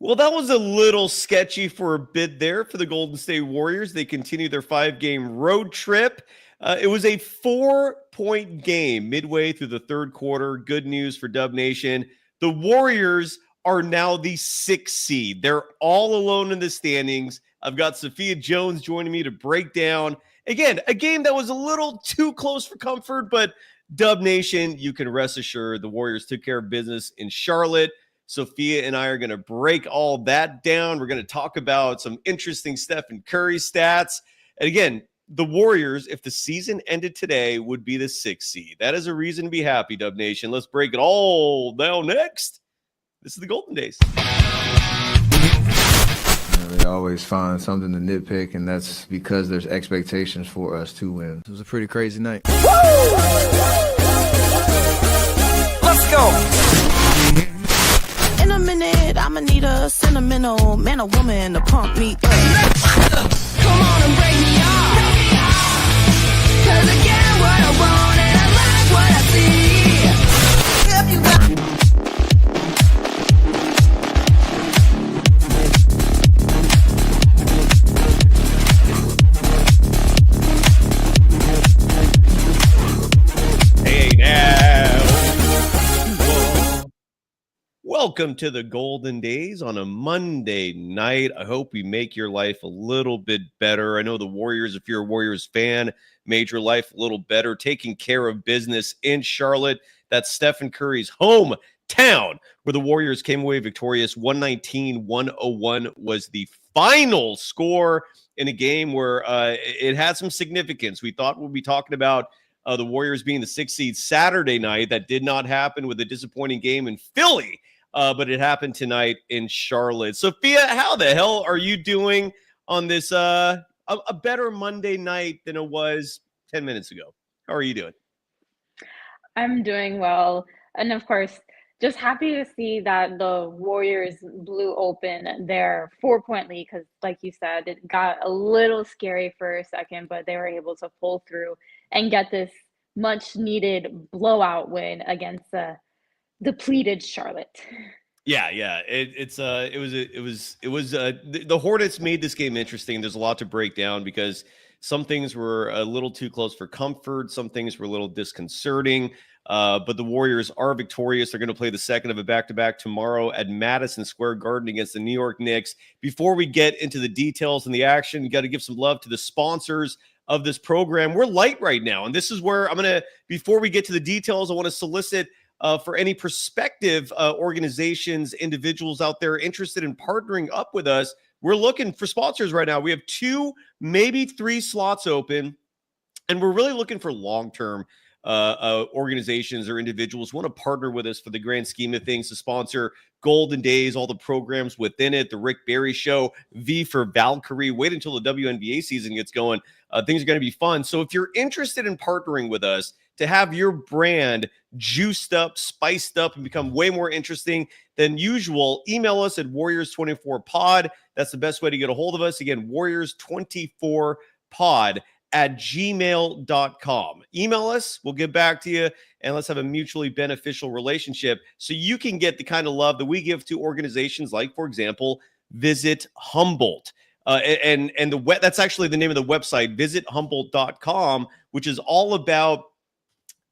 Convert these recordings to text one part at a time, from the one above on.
Well, that was a little sketchy for a bit there for the Golden State Warriors. They continue their 5-game road trip. It was a 4-point game midway through the third quarter. Good news for Dub Nation. The Warriors are now the 6th seed. They're all alone in the standings. I've got Sophia Jones joining me to break down, again, a game that was a little too close for comfort, but Dub Nation, you can rest assured the Warriors took care of business in Charlotte. Sophia and I are going to break all that down. We're going to talk about some interesting Stephen Curry stats. And again, the Warriors, if the season ended today, would be the 6th seed. That is a reason to be happy, Dub Nation. Let's break it all down next. This is the Golden Days. They always find something to nitpick, and that's because there's expectations for us to win. It was a pretty crazy night. Let's go. In a minute, I'ma need a sentimental man or woman to pump me up. Come on and break me off. 'Cause I get what I want and I like what I see. If you got Welcome to the Golden Days on a Monday night. I hope we make your life a little bit better. I know the Warriors, if you're a Warriors fan, made your life a little better, taking care of business in Charlotte. That's Stephen Curry's hometown, where the Warriors came away victorious. 119-101 was the final score in a game where it had some significance. We thought we'd be talking about the Warriors being the 6th seed Saturday night. That did not happen with a disappointing game in Philly. But it happened tonight in Charlotte. Sophia, how the hell are you doing on this a better Monday night than it was 10 minutes ago? How are you doing? I'm doing well. And of course, just happy to see that the Warriors blew open their 4-point lead because, like you said, it got a little scary for a second, but they were able to pull through and get this much-needed blowout win against the depleted Charlotte. Yeah. The Hornets made this game interesting. There's a lot to break down because some things were a little too close for comfort. Some things were a little disconcerting. But the Warriors are victorious. They're going to play the second of a back-to-back tomorrow at Madison Square Garden against the New York Knicks. Before we get into the details and the action, you got to give some love to the sponsors of this program. We're light right now, and this is where before we get to the details, I want to solicit for any prospective organizations, individuals out there interested in partnering up with us. We're looking for sponsors right now. We have 2, maybe 3 slots open, and we're really looking for long-term organizations or individuals who want to partner with us for the grand scheme of things to sponsor Golden Days, all the programs within it, the Rick Barry Show, V for Valkyrie. Wait until the WNBA season gets going. Things are going to be fun. So if you're interested in partnering with us to have your brand juiced up, spiced up, and become way more interesting than usual, email us at Warriors24pod. That's the best way to get a hold of us. Again, Warriors24pod@gmail.com. Email us. We'll get back to you, and let's have a mutually beneficial relationship so you can get the kind of love that we give to organizations like, for example, Visit Humboldt. That's actually the name of the website, visithumboldt.com, which is all about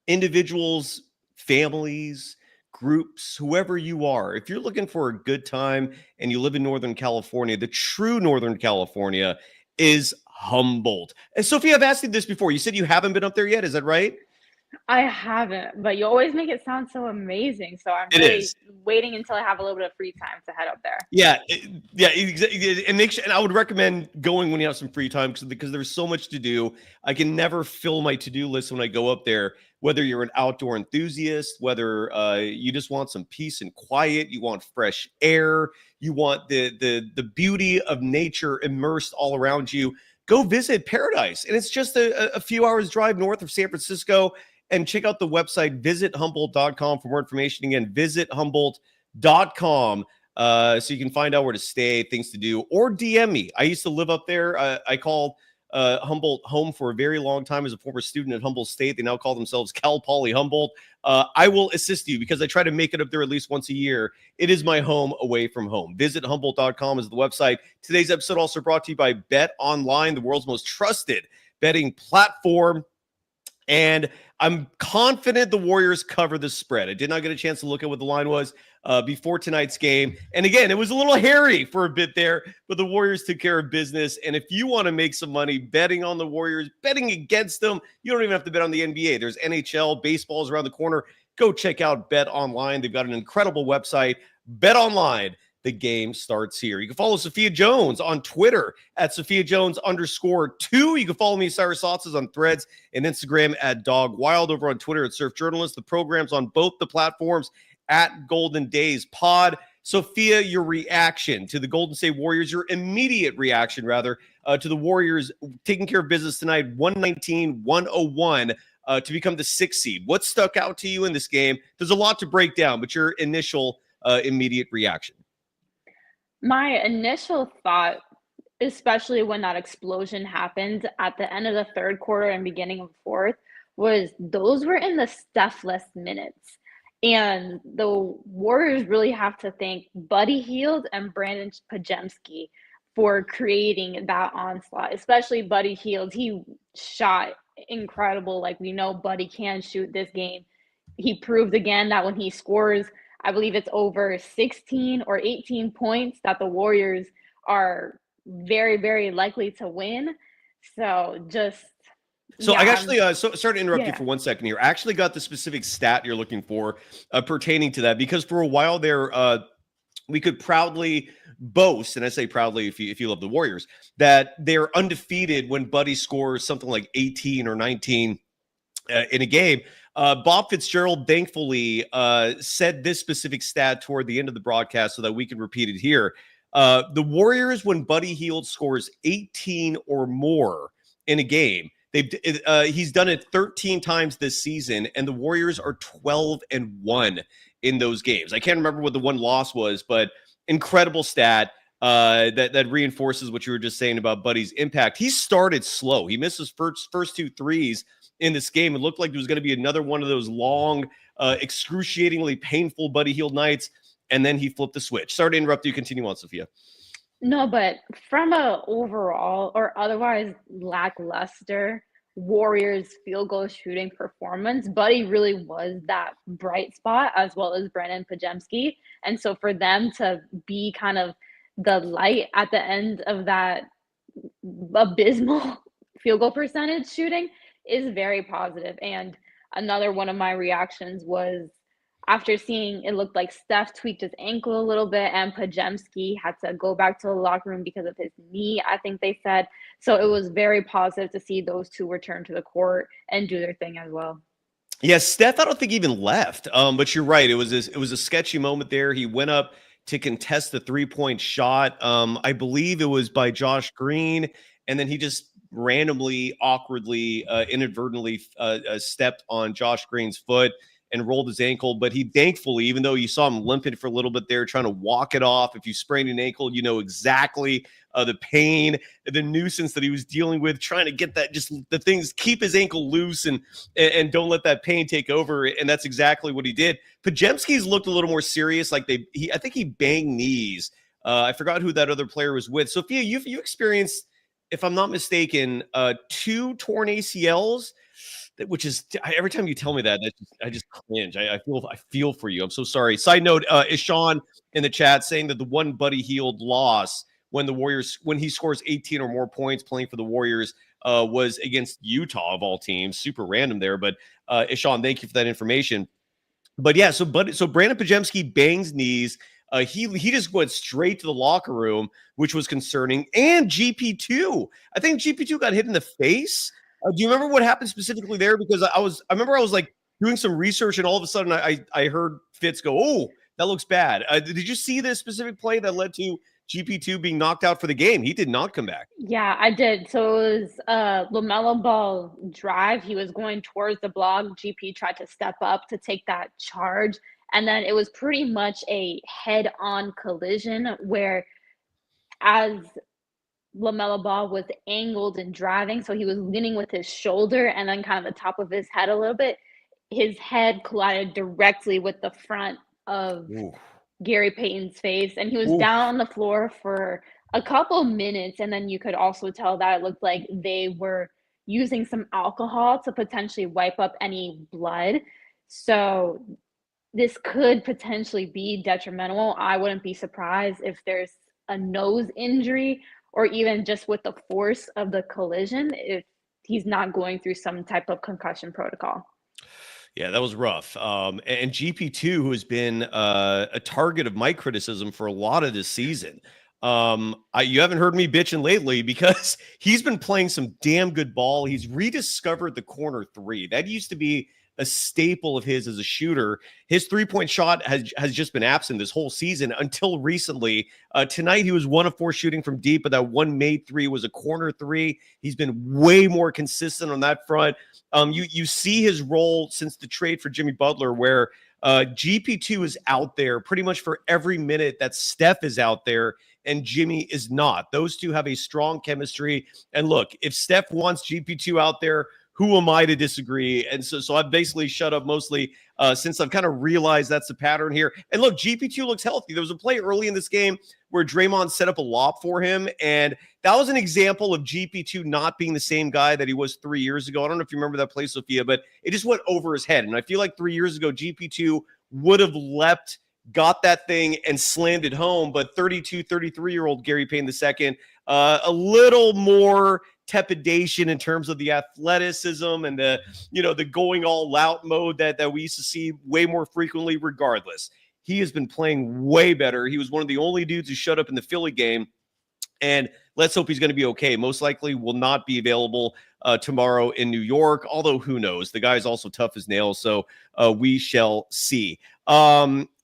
individuals, families, groups, whoever you are. If you're looking for a good time and you live in Northern California, the true Northern California is Humboldt. And Sophia, I've asked you this before. You said you haven't been up there yet. Is that right? I haven't, but you always make it sound so amazing. So I'm really waiting until I have a little bit of free time to head up there. Yeah, and I would recommend going when you have some free time because there's so much to do. I can never fill my to-do list when I go up there. Whether you're an outdoor enthusiast, whether you just want some peace and quiet, you want fresh air, you want the beauty of nature immersed all around you, go visit Paradise. And it's just a few hours drive north of San Francisco. And check out the website, visithumboldt.com, for more information. Again, visithumboldt.com, so you can find out where to stay, things to do, or DM me. I used to live up there. I call Humboldt home for a very long time as a former student at Humboldt State. They now call themselves Cal Poly Humboldt. I will assist you because I try to make it up there at least once a year. It is my home away from home. Visit Humboldt.com is the website. Today's episode also brought to you by BetOnline, the world's most trusted betting platform. And I'm confident the Warriors cover the spread. I did not get a chance to look at what the line was before tonight's game. And again, it was a little hairy for a bit there, but the Warriors took care of business. And if you want to make some money betting on the Warriors, betting against them, you don't even have to bet on the NBA. There's NHL, baseball's around the corner. Go check out BetOnline. They've got an incredible website, BetOnline. The game starts here. You can follow Sophia Jones on Twitter at @SophiaJones_2. You can follow me, Cyrus Saatsaz, on Threads and Instagram at Dog Wild, over on Twitter at Surf Journalist. The program's on both the platforms at Golden Days Pod. Sophia, your reaction to the Golden State Warriors, your immediate reaction, rather, to the Warriors taking care of business tonight, 119-101 to become the 6th seed. What stuck out to you in this game? There's a lot to break down, but your initial immediate reaction. My initial thought, especially when that explosion happened at the end of the third quarter and beginning of fourth, was those were in the Steph-less minutes. And the Warriors really have to thank Buddy Hield and Brandon Pajemski for creating that onslaught, especially Buddy Hield. He shot incredible. Like, we know Buddy can shoot this game. He proved again that when he scores, I believe it's over 16 or 18 points, that the Warriors are very, very likely to win. So just So I actually sorry to interrupt you for 1 second here. I actually got the specific stat you're looking for pertaining to that, because for a while there, we could proudly boast, and I say proudly if you love the Warriors, that they're undefeated when Buddy scores something like 18 or 19 in a game. Bob Fitzgerald thankfully said this specific stat toward the end of the broadcast so that we can repeat it here. The Warriors, when Buddy Hield scores 18 or more in a game, he's done it 13 times this season, and the Warriors are 12-1 in those games. I can't remember what the one loss was, but incredible stat that reinforces what you were just saying about Buddy's impact. He started slow. He missed his first two threes in this game. It looked like it was going to be another one of those long, excruciatingly painful Buddy Hield nights, and then he flipped the switch. Sorry to interrupt you. Continue on, Sophia. No, but from a overall or otherwise lackluster Warriors field goal shooting performance, Buddy really was that bright spot, as well as Brandon Pajemski. And so for them to be kind of the light at the end of that abysmal field goal percentage shooting is very positive. And another one of my reactions was, after seeing it looked like Steph tweaked his ankle a little bit and Pajemski had to go back to the locker room because of his knee, I think they said. So it was very positive to see those two return to the court and do their thing as well. Yes, Steph, I don't think even left. But you're right. It was a sketchy moment there. He went up to contest the 3-point shot. I believe it was by Josh Green, and then he just randomly, awkwardly, inadvertently stepped on Josh Green's foot and rolled his ankle. But he thankfully, even though you saw him limping for a little bit there, trying to walk it off. If you sprain an ankle, you know exactly the pain, the nuisance that he was dealing with, trying to get that, just the things, keep his ankle loose and don't let that pain take over. And that's exactly what he did. Pajemski's looked a little more serious. Like I think he banged knees. I forgot who that other player was with. Sophia, you've experienced, if I'm not mistaken, 2 torn ACLs. Which is, every time you tell me that, I just cringe. I feel for you. I'm so sorry. Side note, Ishan in the chat saying that the one Buddy Hield loss when he scores 18 or more points playing for the Warriors was against Utah of all teams. Super random there, but Ishan, thank you for that information. But yeah, so Brandon Pajemski bangs knees. He just went straight to the locker room, which was concerning. And GP2, I think GP2 got hit in the face. Do you remember what happened specifically there? Because I remember I was like doing some research, and all of a sudden I heard Fitz go, "Oh, that looks bad." Did you see this specific play that led to GP2 being knocked out for the game? He did not come back. Yeah, I did. So it was a LaMelo Ball drive. He was going towards the block. GP tried to step up to take that charge, and then it was pretty much a head-on collision where, as LaMelo Ball was angled and driving, so he was leaning with his shoulder and then kind of the top of his head a little bit. His head collided directly with the front of Ooh. Gary Payton's face, and he was Oof. down on the floor for a couple minutes, and then you could also tell that it looked like they were using some alcohol to potentially wipe up any blood. So this could potentially be detrimental. I wouldn't be surprised if there's a nose injury or even just with the force of the collision if he's not going through some type of concussion protocol. Yeah, that was rough. And GP2, who has been a target of my criticism for a lot of this season. You haven't heard me bitching lately because he's been playing some damn good ball. He's rediscovered the corner three. That used to be a staple of his as a shooter. His three-point shot has just been absent this whole season until recently. Tonight, he was 1 of 4 shooting from deep, but that one made three was a corner three. He's been way more consistent on that front. You see his role since the trade for Jimmy Butler, where GP2 is out there pretty much for every minute that Steph is out there and Jimmy is not. Those two have a strong chemistry. And look, if Steph wants GP2 out there, who am I to disagree? And so I've basically shut up mostly since I've kind of realized that's the pattern here. And look, GP2 looks healthy. There was a play early in this game where Draymond set up a lob for him, and that was an example of GP2 not being the same guy that he was 3 years ago. I don't know if you remember that play, Sophia, but it just went over his head. And I feel like 3 years ago, GP2 would have leapt, got that thing, and slammed it home. But 32, 33-year-old Gary Payton II, a little more trepidation in terms of the athleticism and the going all out mode that we used to see way more frequently. Regardless, he has been playing way better. He was one of the only dudes who showed up in the Philly game, and let's hope he's going to be okay. Most likely will not be available tomorrow in New York, although who knows? The guy's also tough as nails, so we shall see.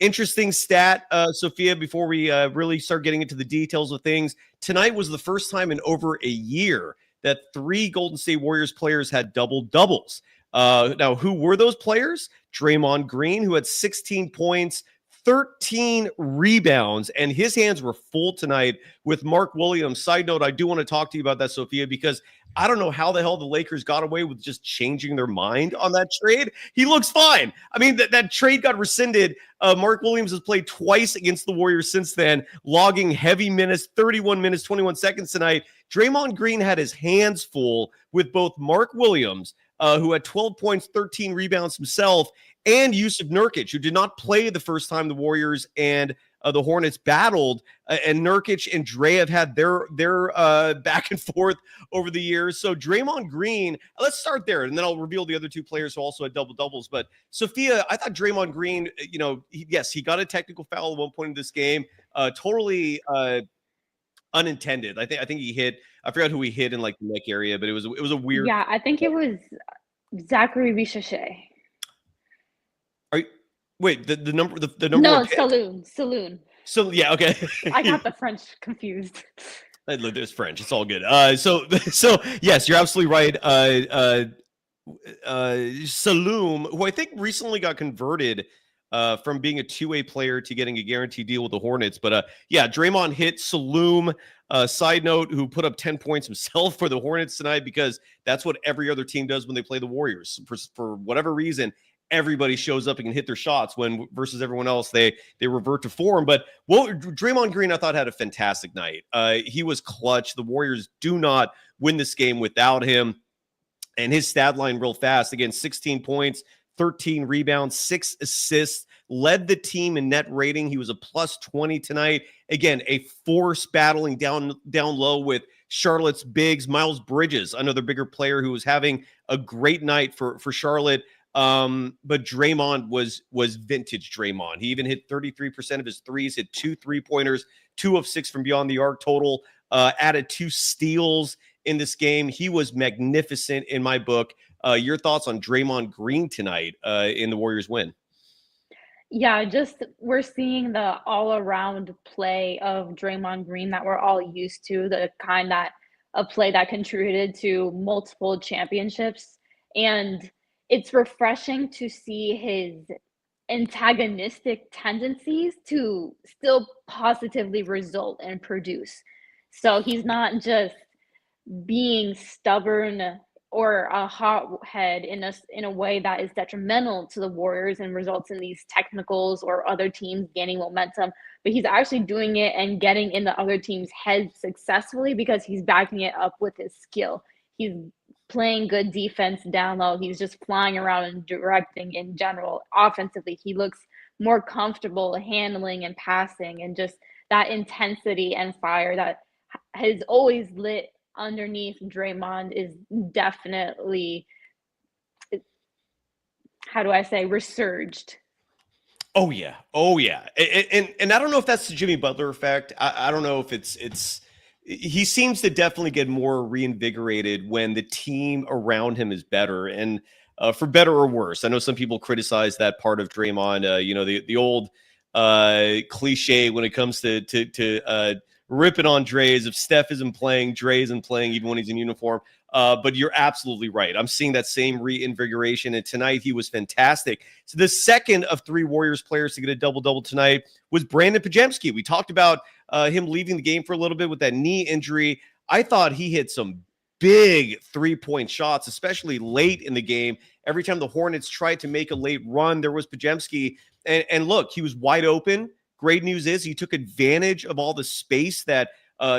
Interesting stat, Sophia, before we really start getting into the details of things. Tonight was the first time in over a year that 3 Golden State Warriors players had double-doubles. Now, who were those players? Draymond Green, who had 16 points, 13 rebounds, and his hands were full tonight with Mark Williams. Side note, I do want to talk to you about that, Sophia, because I don't know how the hell the Lakers got away with just changing their mind on that trade. He looks fine. I mean, that trade got rescinded. Mark Williams has played twice against the Warriors since then, logging heavy minutes, 31 minutes, 21 seconds tonight. Draymond Green had his hands full with both Mark Williams, who had 12 points, 13 rebounds himself, and Yusuf Nurkic, who did not play the first time the Warriors and the Hornets battled. And Nurkic and Dre have had their back and forth over the years. So Draymond Green, let's start there, and then I'll reveal the other 2 players who also had double-doubles. But Sophia, I thought Draymond Green, yes, he got a technical foul at one point in this game, totally unintended. I think he hit. I forgot who he hit in like the neck area, but it was a weird. Yeah, I think it was Zachary Richache. Wait, the number No, Saloon. So yeah, okay. I got the French confused. There's French. It's all good. So yes, you're absolutely right. Saloon, who I think recently got converted from being a 2-way player to getting a guaranteed deal with the Hornets. But yeah, Draymond hit Saloon. Side note, who put up 10 points himself for the Hornets tonight, because that's what every other team does when they play the Warriors. For whatever reason, everybody shows up and can hit their shots when versus everyone else, they revert to form. But Draymond Green, I thought, had a fantastic night. He was clutch. The Warriors do not win this game without him. And his stat line real fast, again, 16 points, 13 rebounds, 6 assists, led the team in net rating. He was a plus 20 tonight. Again, a force battling down low with Charlotte's bigs. Miles Bridges, another bigger player who was having a great night for Charlotte. But Draymond was vintage Draymond. He even hit 33% of his threes, hit 2 3-pointers, 2 of 6 from beyond the arc total, added 2 steals in this game. He was magnificent in my book. Your thoughts on Draymond Green tonight in the Warriors win? Yeah, just we're seeing the all-around play of Draymond Green that we're all used to, the kind of play that contributed to multiple championships. And it's refreshing to see his antagonistic tendencies to still positively result and produce. So he's not just being stubborn or a hothead in a way that is detrimental to the Warriors and results in these technicals or other teams gaining momentum, but he's actually doing it and getting in the other team's head successfully because he's backing it up with his skill. He's playing good defense down low. He's just flying around and directing in general. Offensively, he looks more comfortable handling and passing, and just that intensity and fire that has always lit underneath Draymond is definitely, how do I say, resurged. Oh yeah, and I don't know if that's the Jimmy Butler effect. I don't know if it's he seems to definitely get more reinvigorated when the team around him is better, and for better or worse. I know some people criticize that part of Draymond. The old cliche when it comes to ripping on Dre's. If Steph isn't playing, Dre isn't playing, even when he's in uniform. But you're absolutely right. I'm seeing that same reinvigoration, and tonight he was fantastic. So the second of 3 Warriors players to get a double-double tonight was Brandon Podziemski. We talked about him leaving the game for a little bit with that knee injury. I thought he hit some big three-point shots, especially late in the game. Every time the Hornets tried to make a late run, there was Podziemski. And look, he was wide open. Great news is he took advantage of all the space that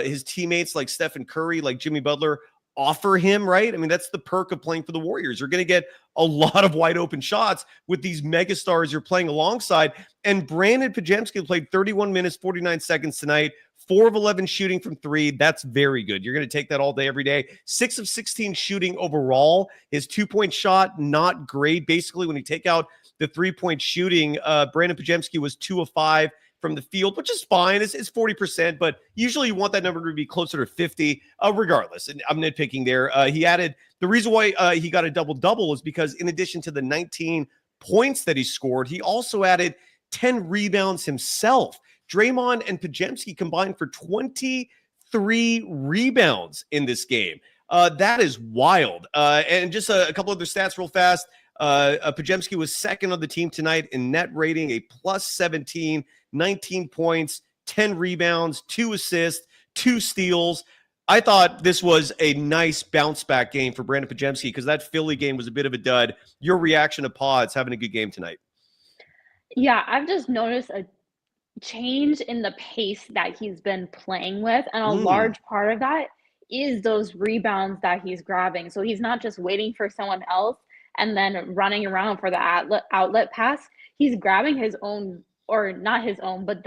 his teammates like Stephen Curry, like Jimmy Butler, offer him, right? I mean, that's the perk of playing for the Warriors. You're going to get a lot of wide open shots with these megastars you're playing alongside. And Brandon Podziemski played 31 minutes, 49 seconds tonight, 4 of 11 shooting from 3. That's very good. You're going to take that all day, every day. 6 of 16 shooting overall. His 2-point shot, not great. Basically, when you take out the 3-point shooting, Brandon Podziemski was 2 of 5 from the field, which is fine. It's 40%, but usually you want that number to be closer to 50, regardless. And I'm nitpicking there. He added, the reason why he got a double-double is because in addition to the 19 points that he scored, he also added 10 rebounds himself. Draymond and Podziemski combined for 23 rebounds in this game. That is wild. And just a couple other stats real fast. Podziemski was second on the team tonight in net rating, a plus 17, 19 points, 10 rebounds, 2 assists, 2 steals. I thought this was a nice bounce back game for Brandon Podziemski because that Philly game was a bit of a dud. Your reaction to Pods having a good game tonight? Yeah, I've just noticed a change in the pace that he's been playing with, and a large part of that is those rebounds that he's grabbing. So he's not just waiting for someone else and then running around for the outlet pass. He's grabbing his own, or not his own, but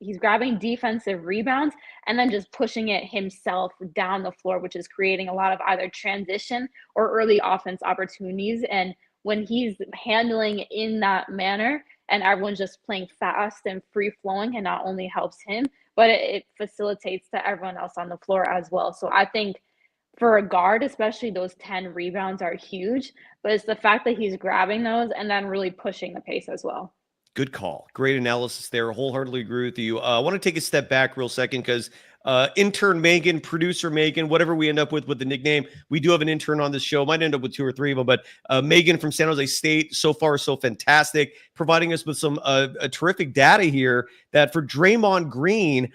he's grabbing defensive rebounds and then just pushing it himself down the floor, which is creating a lot of either transition or early offense opportunities. And when he's handling in that manner and everyone's just playing fast and free flowing, it not only helps him, but it facilitates to everyone else on the floor as well. So I think for a guard, especially, those 10 rebounds are huge, but it's the fact that he's grabbing those and then really pushing the pace as well. Good call. Great analysis there. Wholeheartedly agree with you. I want to take a step back real second because intern Megan, producer Megan, whatever we end up with the nickname, we do have an intern on this show. Might end up with 2 or 3 of them, but Megan from San Jose State, so far so fantastic, providing us with some a terrific data here that for Draymond Green,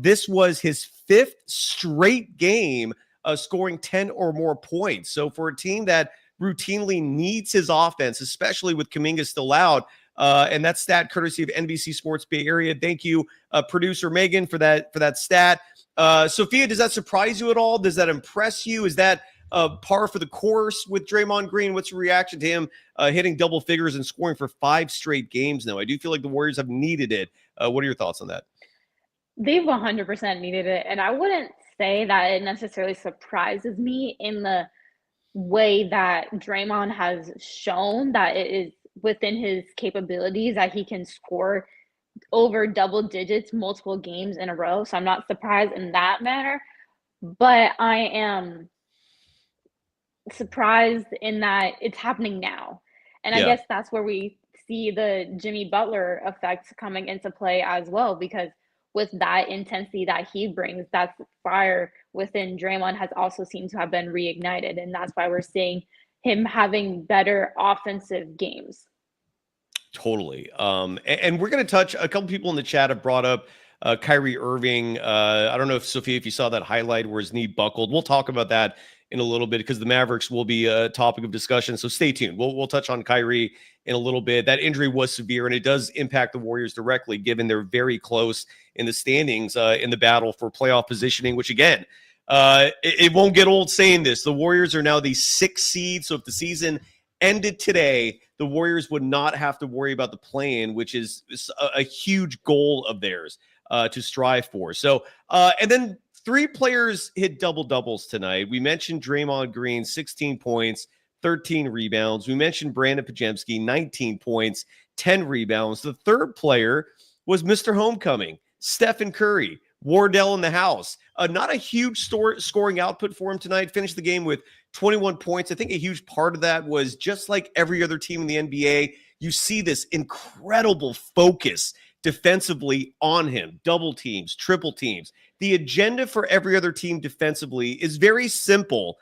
this was his 5th straight game scoring 10 or more points. So for a team that routinely needs his offense, especially with Kuminga still out, and that stat courtesy of NBC Sports Bay Area. Thank you, producer Megan, for that stat. Sophia, does that surprise you at all? Does that impress you? Is that par for the course with Draymond Green? What's your reaction to him hitting double figures and scoring for 5 straight games now? I do feel like the Warriors have needed it. What are your thoughts on that? They've 100% needed it, and I wouldn't say that it necessarily surprises me in the way that Draymond has shown that it is within his capabilities that he can score over double digits multiple games in a row. So I'm not surprised in that manner, but I am surprised in that it's happening now. And I guess that's where we see the Jimmy Butler effect coming into play as well, because with that intensity that he brings, that fire within Draymond has also seemed to have been reignited. And that's why we're seeing him having better offensive games. Totally. And we're going to touch, a couple people in the chat have brought up Kyrie Irving. I don't know if Sophia, if you saw that highlight where his knee buckled. We'll talk about that in a little bit because the Mavericks will be a topic of discussion. So stay tuned. We'll touch on Kyrie in a little bit. That injury was severe, and it does impact the Warriors directly, given they're very close in the standings in the battle for playoff positioning, which again, it won't get old saying this. The Warriors are now the 6th seed. So if the season ended today, the Warriors would not have to worry about the play-in, which is a huge goal of theirs to strive for. So, and then 3 players hit double-doubles tonight. We mentioned Draymond Green, 16 points, 13 rebounds. We mentioned Brandon Podziemski, 19 points, 10 rebounds. The third player was Mr. Homecoming, Stephen Curry. Wardell in the house. Not a huge scoring output for him tonight. Finished the game with 21 points. I think a huge part of that was just like every other team in the NBA, you see this incredible focus defensively on him. Double teams, triple teams. The agenda for every other team defensively is very simple.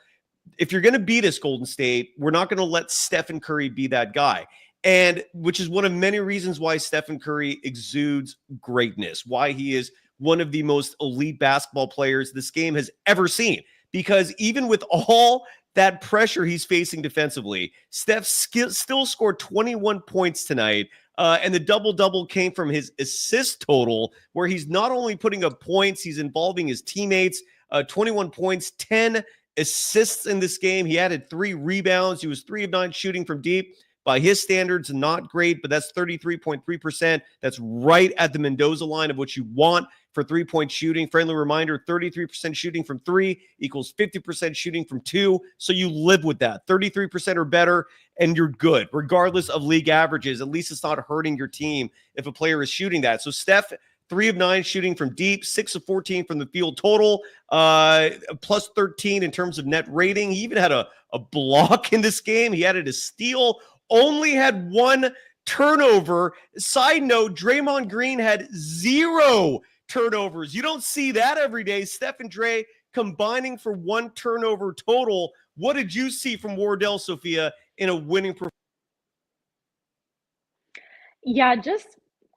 If you're going to beat us, Golden State, we're not going to let Stephen Curry be that guy. And which is one of many reasons why Stephen Curry exudes greatness, why he is one of the most elite basketball players this game has ever seen. Because even with all that pressure he's facing defensively, Steph still scored 21 points tonight. And the double-double came from his assist total, where he's not only putting up points, he's involving his teammates. 21 points, 10 assists in this game. He added 3 rebounds. He was 3 of 9 shooting from deep. By his standards, not great, but that's 33.3%. That's right at the Mendoza line of what you want for three-point shooting. Friendly reminder, 33% shooting from 3 equals 50% shooting from 2. So you live with that. 33% or better, and you're good, regardless of league averages. At least it's not hurting your team if a player is shooting that. So Steph, 3 of 9 shooting from deep, 6 of 14 from the field total, plus 13 in terms of net rating. He even had a block in this game. He added a steal. Only had 1 turnover. Side note, Draymond Green had 0 turnovers. You don't see that every day. Steph and Dre combining for 1 turnover total. What did you see from Wardell, Sophia, in a winning performance? Yeah,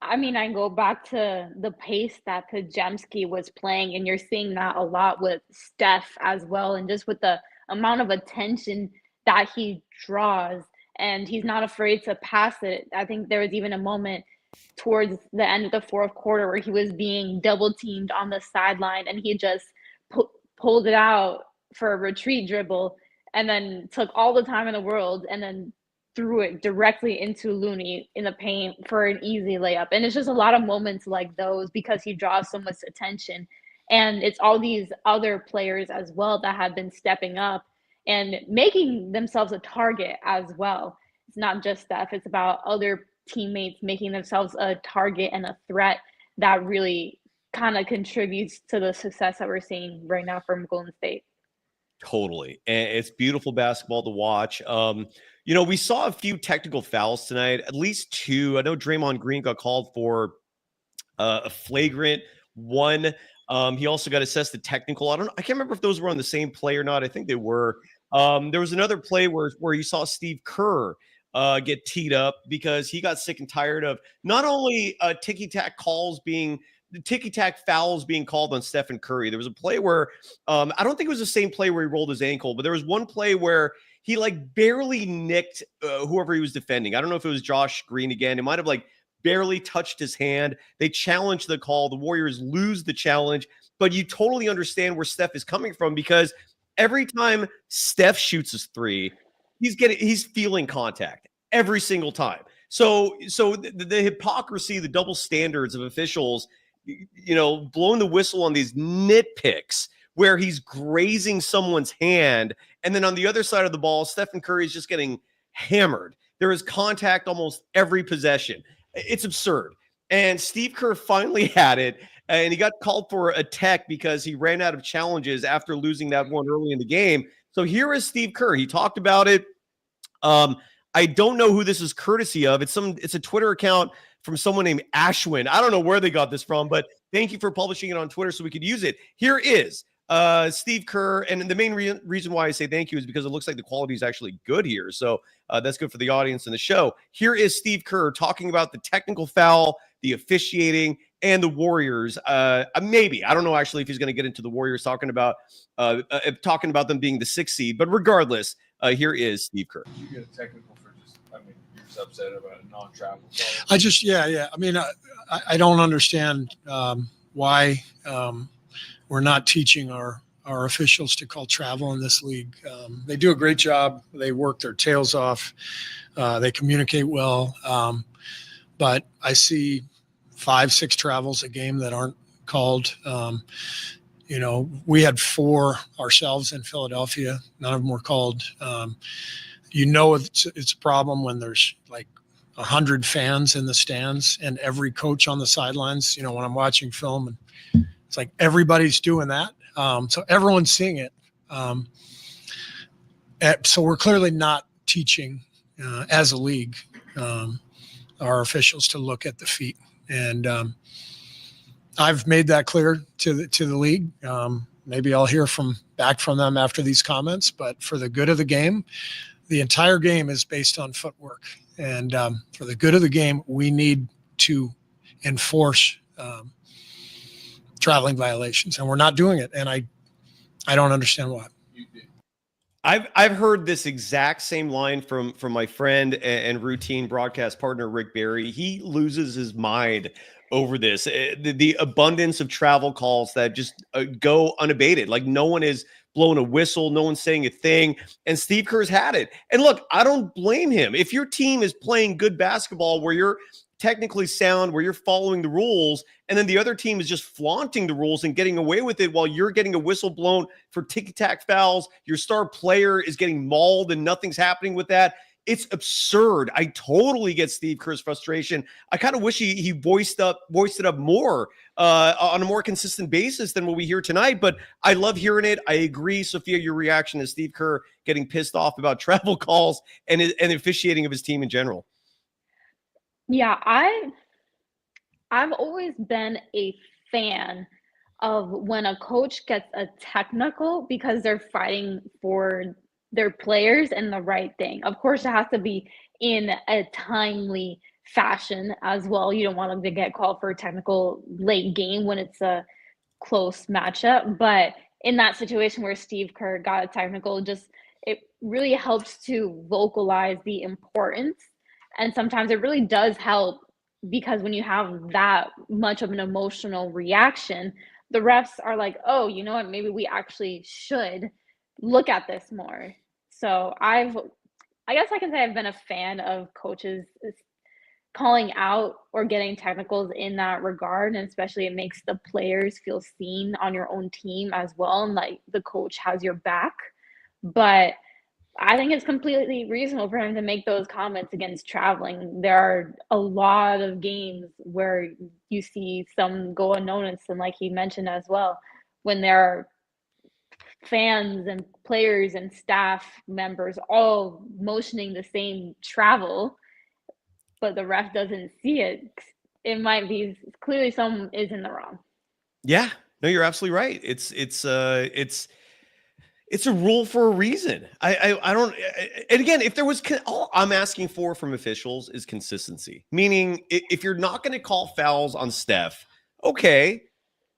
I go back to the pace that Podziemski was playing, and you're seeing that a lot with Steph as well, and just with the amount of attention that he draws. And he's not afraid to pass it. I think there was even a moment towards the end of the 4th quarter where he was being double teamed on the sideline, and he just pulled it out for a retreat dribble and then took all the time in the world and then threw it directly into Looney in the paint for an easy layup. And it's just a lot of moments like those because he draws so much attention. And it's all these other players as well that have been stepping up and making themselves a target as well. It's not just Steph, it's about other teammates making themselves a target and a threat that really kind of contributes to the success that we're seeing right now from Golden State. Totally. And it's beautiful basketball to watch. We saw a few technical fouls tonight, at least 2. I know Draymond Green got called for a flagrant 1. He also got assessed the technical. I can't remember if those were on the same play or not. I think they were. There was another play where you saw Steve Kerr get teed up because he got sick and tired of not only ticky-tack fouls being called on Stephen Curry. There was a play where I don't think it was the same play where he rolled his ankle, but there was one play where he barely nicked whoever he was defending. I don't know if it was Josh Green again. It might have barely touched his hand. They challenged the call. The Warriors lose the challenge, but you totally understand where Steph is coming from because every time Steph shoots his 3, he's feeling contact every single time. So the hypocrisy, the double standards of officials, blowing the whistle on these nitpicks where he's grazing someone's hand, and then on the other side of the ball, Stephen Curry is just getting hammered. There is contact almost every possession. It's absurd. And Steve Kerr finally had it, and he got called for a tech because he ran out of challenges after losing that one early in the game. So here is Steve Kerr. He talked about it. I don't know who this is courtesy of. It's a Twitter account from someone named Ashwin. I don't know where they got this from, but thank you for publishing it on Twitter so we could use it. Here is Steve Kerr. And the main reason why I say thank you is because it looks like the quality is actually good here. So that's good for the audience and the show. Here is Steve Kerr talking about the technical foul the officiating, and the Warriors. Maybe, I don't know actually if he's going to get into the Warriors talking about them being the 6th seed, but regardless, here is Steve Kerr. You get a technical for just, you're just upset about a non-travel. I mean, I don't understand why we're not teaching our officials to call travel in this league. They do a great job. They work their tails off. They communicate well. But I see 5-6 travels a game that aren't called. We had 4 ourselves in Philadelphia. None of them were called. It's a problem when there's like 100 fans in the stands and every coach on the sidelines. When I'm watching film, and it's like everybody's doing that. So everyone's seeing it. So we're clearly not teaching as a league our officials to look at the feet. And I've made that clear to the league. Maybe I'll hear back from them after these comments, but for the good of the game, the entire game is based on footwork. And for the good of the game, we need to enforce traveling violations, and we're not doing it. And I don't understand why. I've heard this exact same line from my friend and routine broadcast partner, Rick Barry. He loses his mind over this, the abundance of travel calls that just go unabated. Like no one is blowing a whistle, no one's saying a thing, and Steve Kerr's had it. And look, I don't blame him. If your team is playing good basketball where you're technically sound, where you're following the rules, and then the other team is just flaunting the rules and getting away with it while you're getting a whistle blown for ticky-tack fouls, your star player is getting mauled and nothing's happening with that. It's absurd. I totally get Steve Kerr's frustration. I kind of wish he voiced it up more on a more consistent basis than what we hear tonight, but I love hearing it. I agree, Sophia, your reaction is Steve Kerr getting pissed off about travel calls and officiating of his team in general. Yeah, I've always been a fan of when a coach gets a technical because they're fighting for their players and the right thing. Of course, it has to be in a timely fashion as well. You don't want them to get called for a technical late game when it's a close matchup. But in that situation where Steve Kerr got a technical, it really helps to vocalize the importance. And sometimes it really does help because when you have that much of an emotional reaction, the refs are like, oh, you know what, maybe we actually should look at this more. So I guess I can say I've been a fan of coaches calling out or getting technicals in that regard. And especially it makes the players feel seen on your own team as well. And like the coach has your back. But I think it's completely reasonable for him to make those comments against traveling. There are a lot of games where you see some go unnoticed. And like he mentioned as well, when there are fans and players and staff members all motioning the same travel, but the ref doesn't see it, it might be clearly someone is in the wrong. Yeah, no, you're absolutely right. It's a rule for a reason. I don't, and again, if there was, all I'm asking for from officials is consistency. Meaning, if you're not going to call fouls on Steph, okay,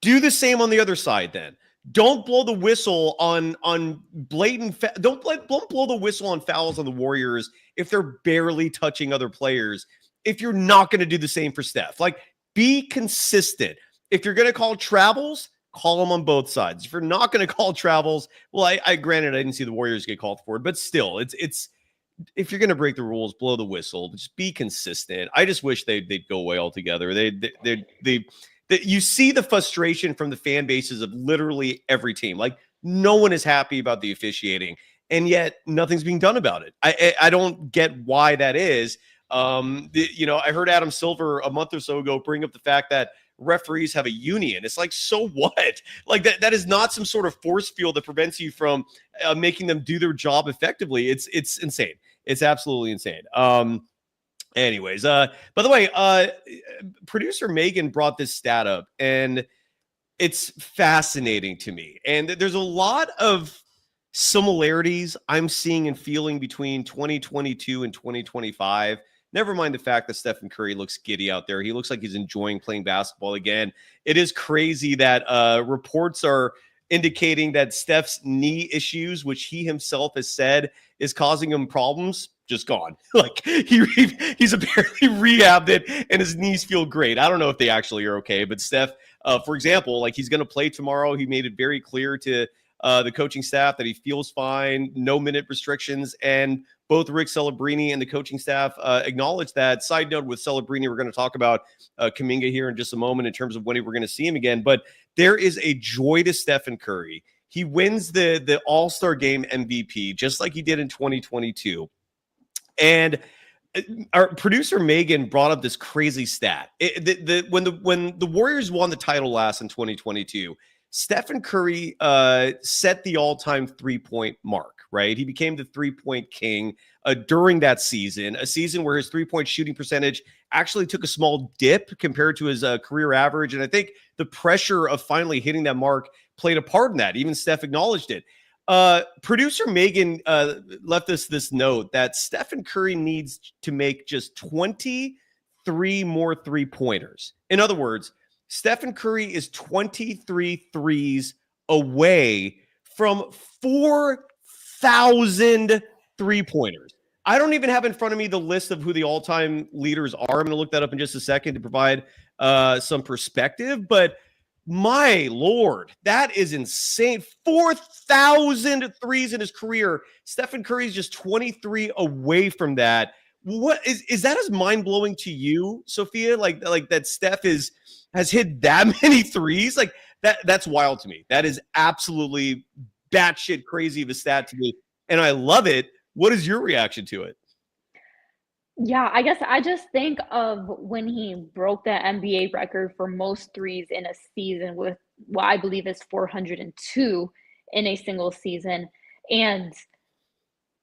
do the same on the other side then. Don't blow the whistle on blatant. Don't blow the whistle on fouls on the Warriors if they're barely touching other players. If you're not going to do the same for Steph, like be consistent. If you're going to call travels, call them on both sides. If you're not going to call travels, well, I granted I didn't see the Warriors get called for it, but still, it's if you're going to break the rules, blow the whistle. Just be consistent. I just wish they'd go away altogether. You see the frustration from the fan bases of literally every team. Like no one is happy about the officiating, and yet nothing's being done about it. I don't get why that is. I heard Adam Silver a month or so ago bring up the fact that referees have a union. It's like, so what? Like that is not some sort of force field that prevents you from making them do their job effectively. It's insane. It's absolutely insane. Anyways, by the way, producer Megan brought this stat up, and it's fascinating to me. And there's a lot of similarities I'm seeing and feeling between 2022 and 2025 Never mind the fact that Stephen Curry looks giddy out there. He looks like he's enjoying playing basketball again. It is crazy that reports are indicating that Steph's knee issues, which he himself has said is causing him problems, just gone. Like he's apparently rehabbed it and his knees feel great. I don't know if they actually are okay, but Steph, for example, like he's going to play tomorrow. He made it very clear to the coaching staff that he feels fine, no minute restrictions, and both Rick Celebrini and the coaching staff acknowledged that. Side note with Celebrini, we're going to talk about Kuminga here in just a moment in terms of when we're going to see him again. But there is a joy to Stephen Curry. He wins the All-Star Game MVP just like he did in 2022. And our producer Megan brought up this crazy stat. When the Warriors won the title last in 2022, Stephen Curry set the all-time three-point mark, right? He became the three-point king during that season, a season where his three-point shooting percentage actually took a small dip compared to his career average. And I think the pressure of finally hitting that mark played a part in that. Even Steph acknowledged it. Producer Megan left us this note that Stephen Curry needs to make just 23 more three-pointers. In other words, Stephen Curry is 23 threes away from 4,000 three-pointers. I don't even have in front of me the list of who the all-time leaders are. I'm going to look that up in just a second to provide some perspective. But my Lord, that is insane. 4,000 threes in his career. Stephen Curry is just 23 away from that. What is that as mind-blowing to you, Sophia? Like that Steph has hit that many threes? Like that's wild to me. That is absolutely batshit crazy of a stat to me. And I love it. What is your reaction to it? Yeah, I guess I just think of when he broke the NBA record for most threes in a season with what I believe is 402 in a single season. And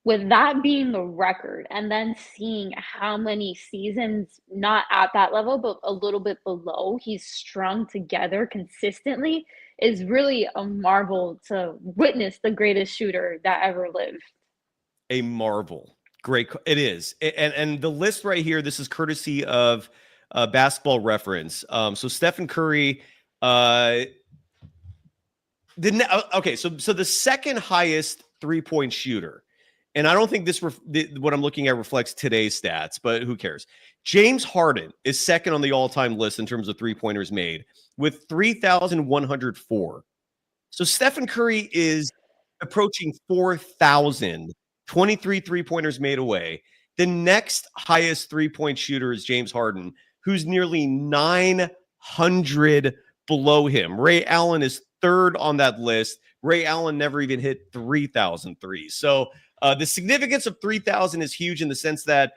with that being the record, and then seeing how many seasons, not at that level, but a little bit below, he's strung together consistently, is really a marvel to witness the greatest shooter that ever lived. A marvel. Great. It is. And the list right here, this is courtesy of Basketball Reference. So Stephen Curry, okay, so the second highest three-point shooter, and I don't think what I'm looking at reflects today's stats, but who cares? James Harden is second on the all-time list in terms of three-pointers made with 3,104. So Stephen Curry is approaching 4,000. 23 three-pointers made away. The next highest three-point shooter is James Harden, who's nearly 900 below him. Ray Allen is third on that list. Ray Allen never even hit 3,000 threes. So the significance of 3,000 is huge in the sense that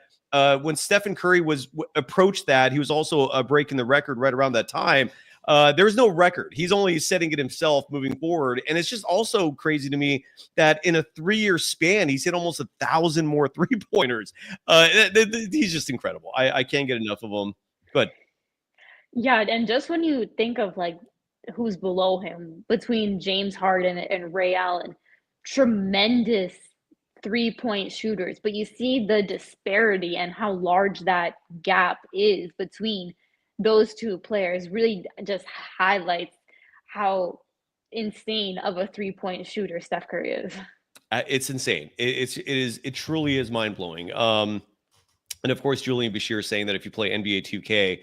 when Stephen Curry approached that, he was also breaking the record right around that time. There's no record. He's only setting it himself moving forward. And it's just also crazy to me that in a 3-year span, he's hit almost 1,000 more three-pointers. He's just incredible. I can't get enough of him. But yeah, and just when you think of like who's below him, between James Harden and Ray Allen, tremendous three-point shooters. But you see the disparity and how large that gap is between those two players. Really just highlights how insane of a three-point shooter Steph Curry is. It's insane. It truly is mind-blowing. And of course, Julian Bashir saying that if you play NBA 2K,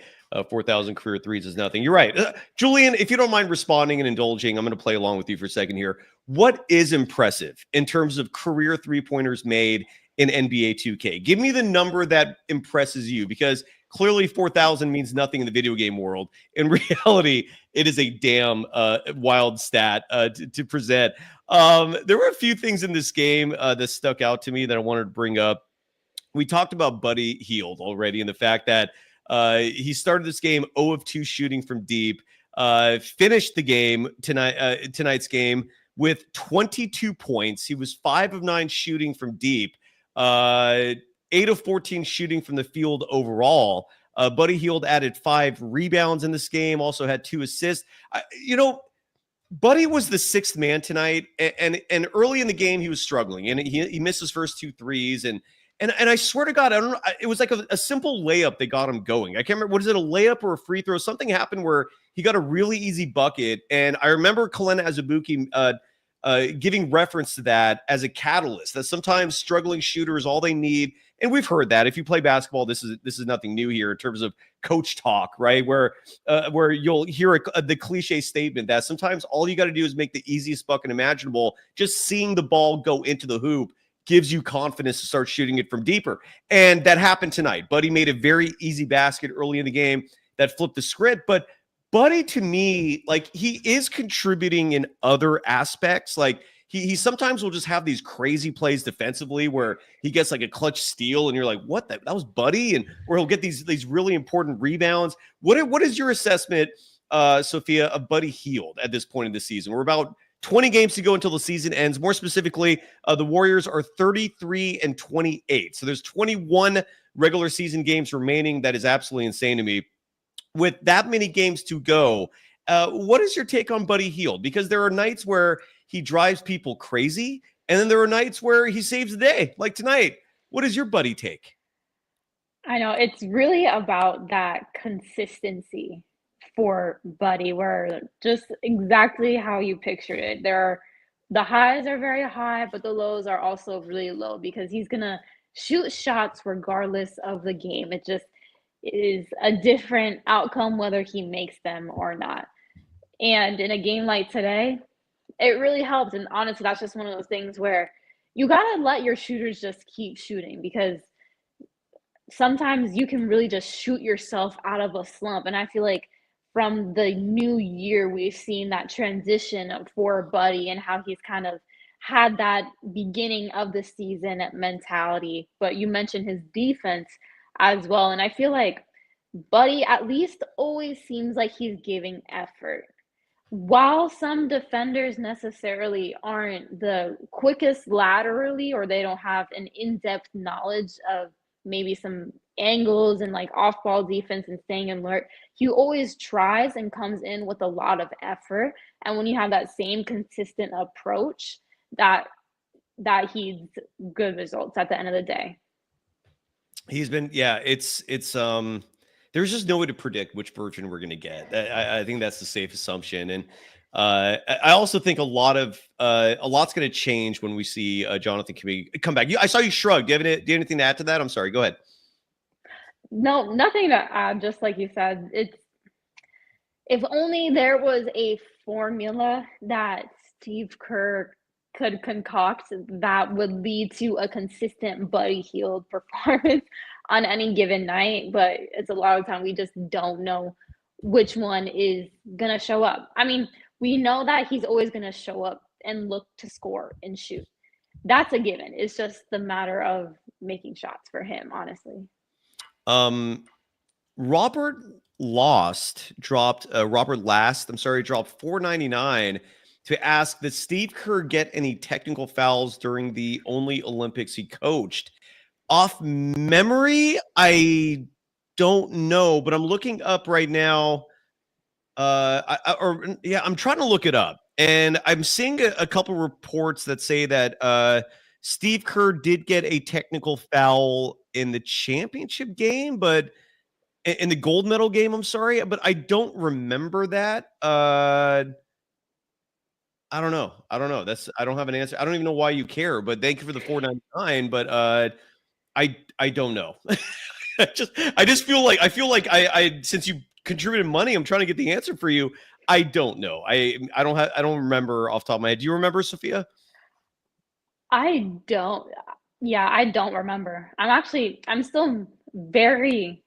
4,000 career threes is nothing. You're right. Julian, if you don't mind responding and indulging, I'm going to play along with you for a second here. What is impressive in terms of career three-pointers made in NBA 2K? Give me the number that impresses you, because clearly 4,000 means nothing in the video game world. In reality, it is a damn wild stat to present. There were a few things in this game that stuck out to me that I wanted to bring up. We talked about Buddy Hield already and the fact that he started this game 0 of 2 shooting from deep, finished the game tonight's game with 22 points. He was 5 of 9 shooting from deep, 8 of 14 shooting from the field overall. Buddy Hield added 5 rebounds in this game, also had 2 assists. Buddy was the 6th man tonight, and early in the game he was struggling, and he missed his first 2 threes, and And I swear to God, I don't know. It was like a simple layup that got him going. I can't remember. What is it, a layup or a free throw? Something happened where he got a really easy bucket. And I remember Kalena Azubuike giving reference to that as a catalyst, that sometimes struggling shooters, all they need, and we've heard that if you play basketball, this is nothing new here in terms of coach talk, right? Where you'll hear the cliche statement that sometimes all you got to do is make the easiest bucket imaginable. Just seeing the ball go into the hoop gives you confidence to start shooting it from deeper. And that happened tonight. Buddy made a very easy basket early in the game that flipped the script. But Buddy, to me, like, he is contributing in other aspects. Like, he sometimes will just have these crazy plays defensively where he gets like a clutch steal and you're like, what? That was Buddy? And or he'll get these really important rebounds. What is your assessment, Sophia, of Buddy Hield at this point in the season? We're about 20 games to go until the season ends. More specifically, the Warriors are 33-28. So there's 21 regular season games remaining. That is absolutely insane to me. With that many games to go, what is your take on Buddy Hield? Because there are nights where he drives people crazy, and then there are nights where he saves the day, like tonight. What is your Buddy take? I know it's really about that consistency for Buddy, where just exactly how you pictured it. The highs are very high, but the lows are also really low because he's gonna shoot shots regardless of the game. It just is a different outcome whether he makes them or not. And in a game like today, it really helps. And honestly, that's just one of those things where you gotta let your shooters just keep shooting, because sometimes you can really just shoot yourself out of a slump. And I feel like from the new year, we've seen that transition for Buddy and how he's kind of had that beginning of the season mentality. But you mentioned his defense as well. And I feel like Buddy at least always seems like he's giving effort. While some defenders necessarily aren't the quickest laterally, or they don't have an in-depth knowledge of maybe some angles and like off-ball defense and staying alert, he always tries and comes in with a lot of effort. And when you have that same consistent approach, that he's good results at the end of the day. He's been, it's there's just no way to predict which version we're going to get. I think that's the safe assumption. And I also think a lot's going to change when we see Jonathan Kuminga come back. I saw you shrug. Do you have anything to add to that? I'm sorry. Go ahead. No, nothing to add. Just like you said, if only there was a formula that Steve Kerr could concoct that would lead to a consistent Buddy Hield performance on any given night. But it's a lot of time we just don't know which one is going to show up. I mean, we know that he's always going to show up and look to score and shoot. That's a given. It's just the matter of making shots for him, honestly. Robert Last dropped $4.99 to ask, did Steve Kerr get any technical fouls during the only Olympics he coached? Off memory, I don't know, but I'm looking up right now. I'm trying to look it up, and I'm seeing a couple reports that say that Steve Kerr did get a technical foul in the championship game, but in the gold medal game, I'm sorry, but I don't remember that. I don't know. I don't have an answer. I don't even know why you care, but thank you for the $4.99. But I don't know. I just feel like I since you contributed money, I'm trying to get the answer for you. I don't know. I don't remember off the top of my head. Do you remember, Sophia? I don't. Yeah, I don't remember. I'm still very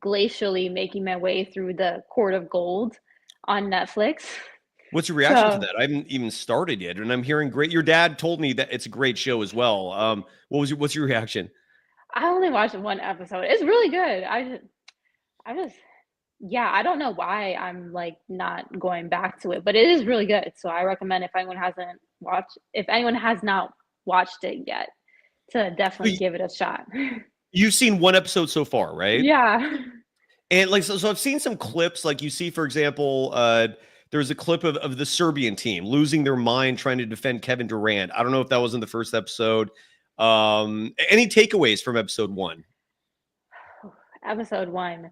glacially making my way through the Court of Gold on Netflix. What's your reaction to that? I haven't even started yet, and I'm hearing great. Your dad told me that it's a great show as well. What's your reaction? I only watched one episode. It's really good. I don't know why I'm like not going back to it, but it is really good. So I recommend if anyone has not watched it yet, to definitely give it a shot. You've seen one episode so far, right? Yeah. And like, so I've seen some clips, like you see, for example, there's a clip of the Serbian team losing their mind trying to defend Kevin Durant. I don't know if that was in the first episode. Any takeaways from episode 1? Episode 1.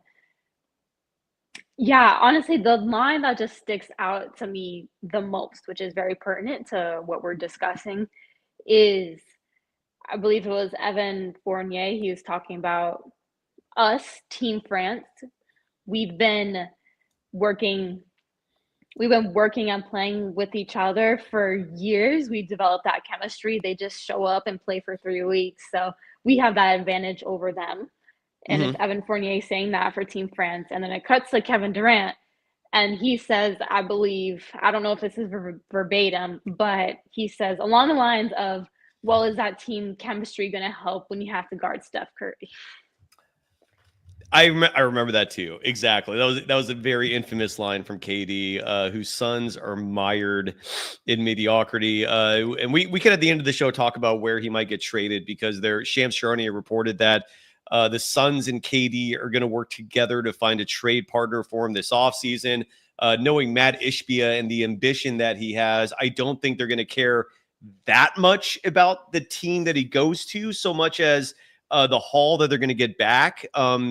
Yeah, honestly, the line that just sticks out to me the most, which is very pertinent to what we're discussing, is I believe it was Evan Fournier. He was talking about us, Team France. We've been working and playing with each other for years. We developed that chemistry. They just show up and play for 3 weeks. So we have that advantage over them. And it's Evan Fournier saying that for Team France. And then it cuts to Kevin Durant. And he says, I believe, I don't know if this is verbatim, but he says along the lines of, well, is that team chemistry going to help when you have to guard Steph Curry? I remember that too. Exactly. That was a very infamous line from KD, whose sons are mired in mediocrity. And we could at the end of the show talk about where he might get traded, because Shams Charania reported that the Suns and KD are going to work together to find a trade partner for him this offseason. Knowing Matt Ishbia and the ambition that he has, I don't think they're going to care that much about the team that he goes to, so much as the haul that they're going to get back.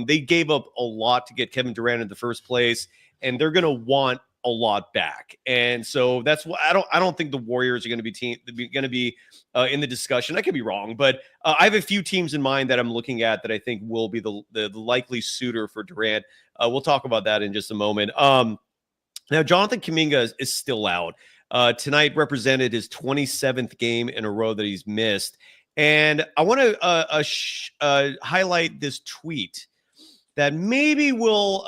They gave up a lot to get Kevin Durant in the first place, and they're going to want a lot back. And so that's what I don't think the Warriors are going to be in the discussion. I could be wrong, but I have a few teams in mind that I'm looking at that I think will be the likely suitor for Durant. We'll talk about that in just a moment. Now, Jonathan Kuminga is still out. Tonight represented his 27th game in a row that he's missed. And I want to highlight this tweet that maybe will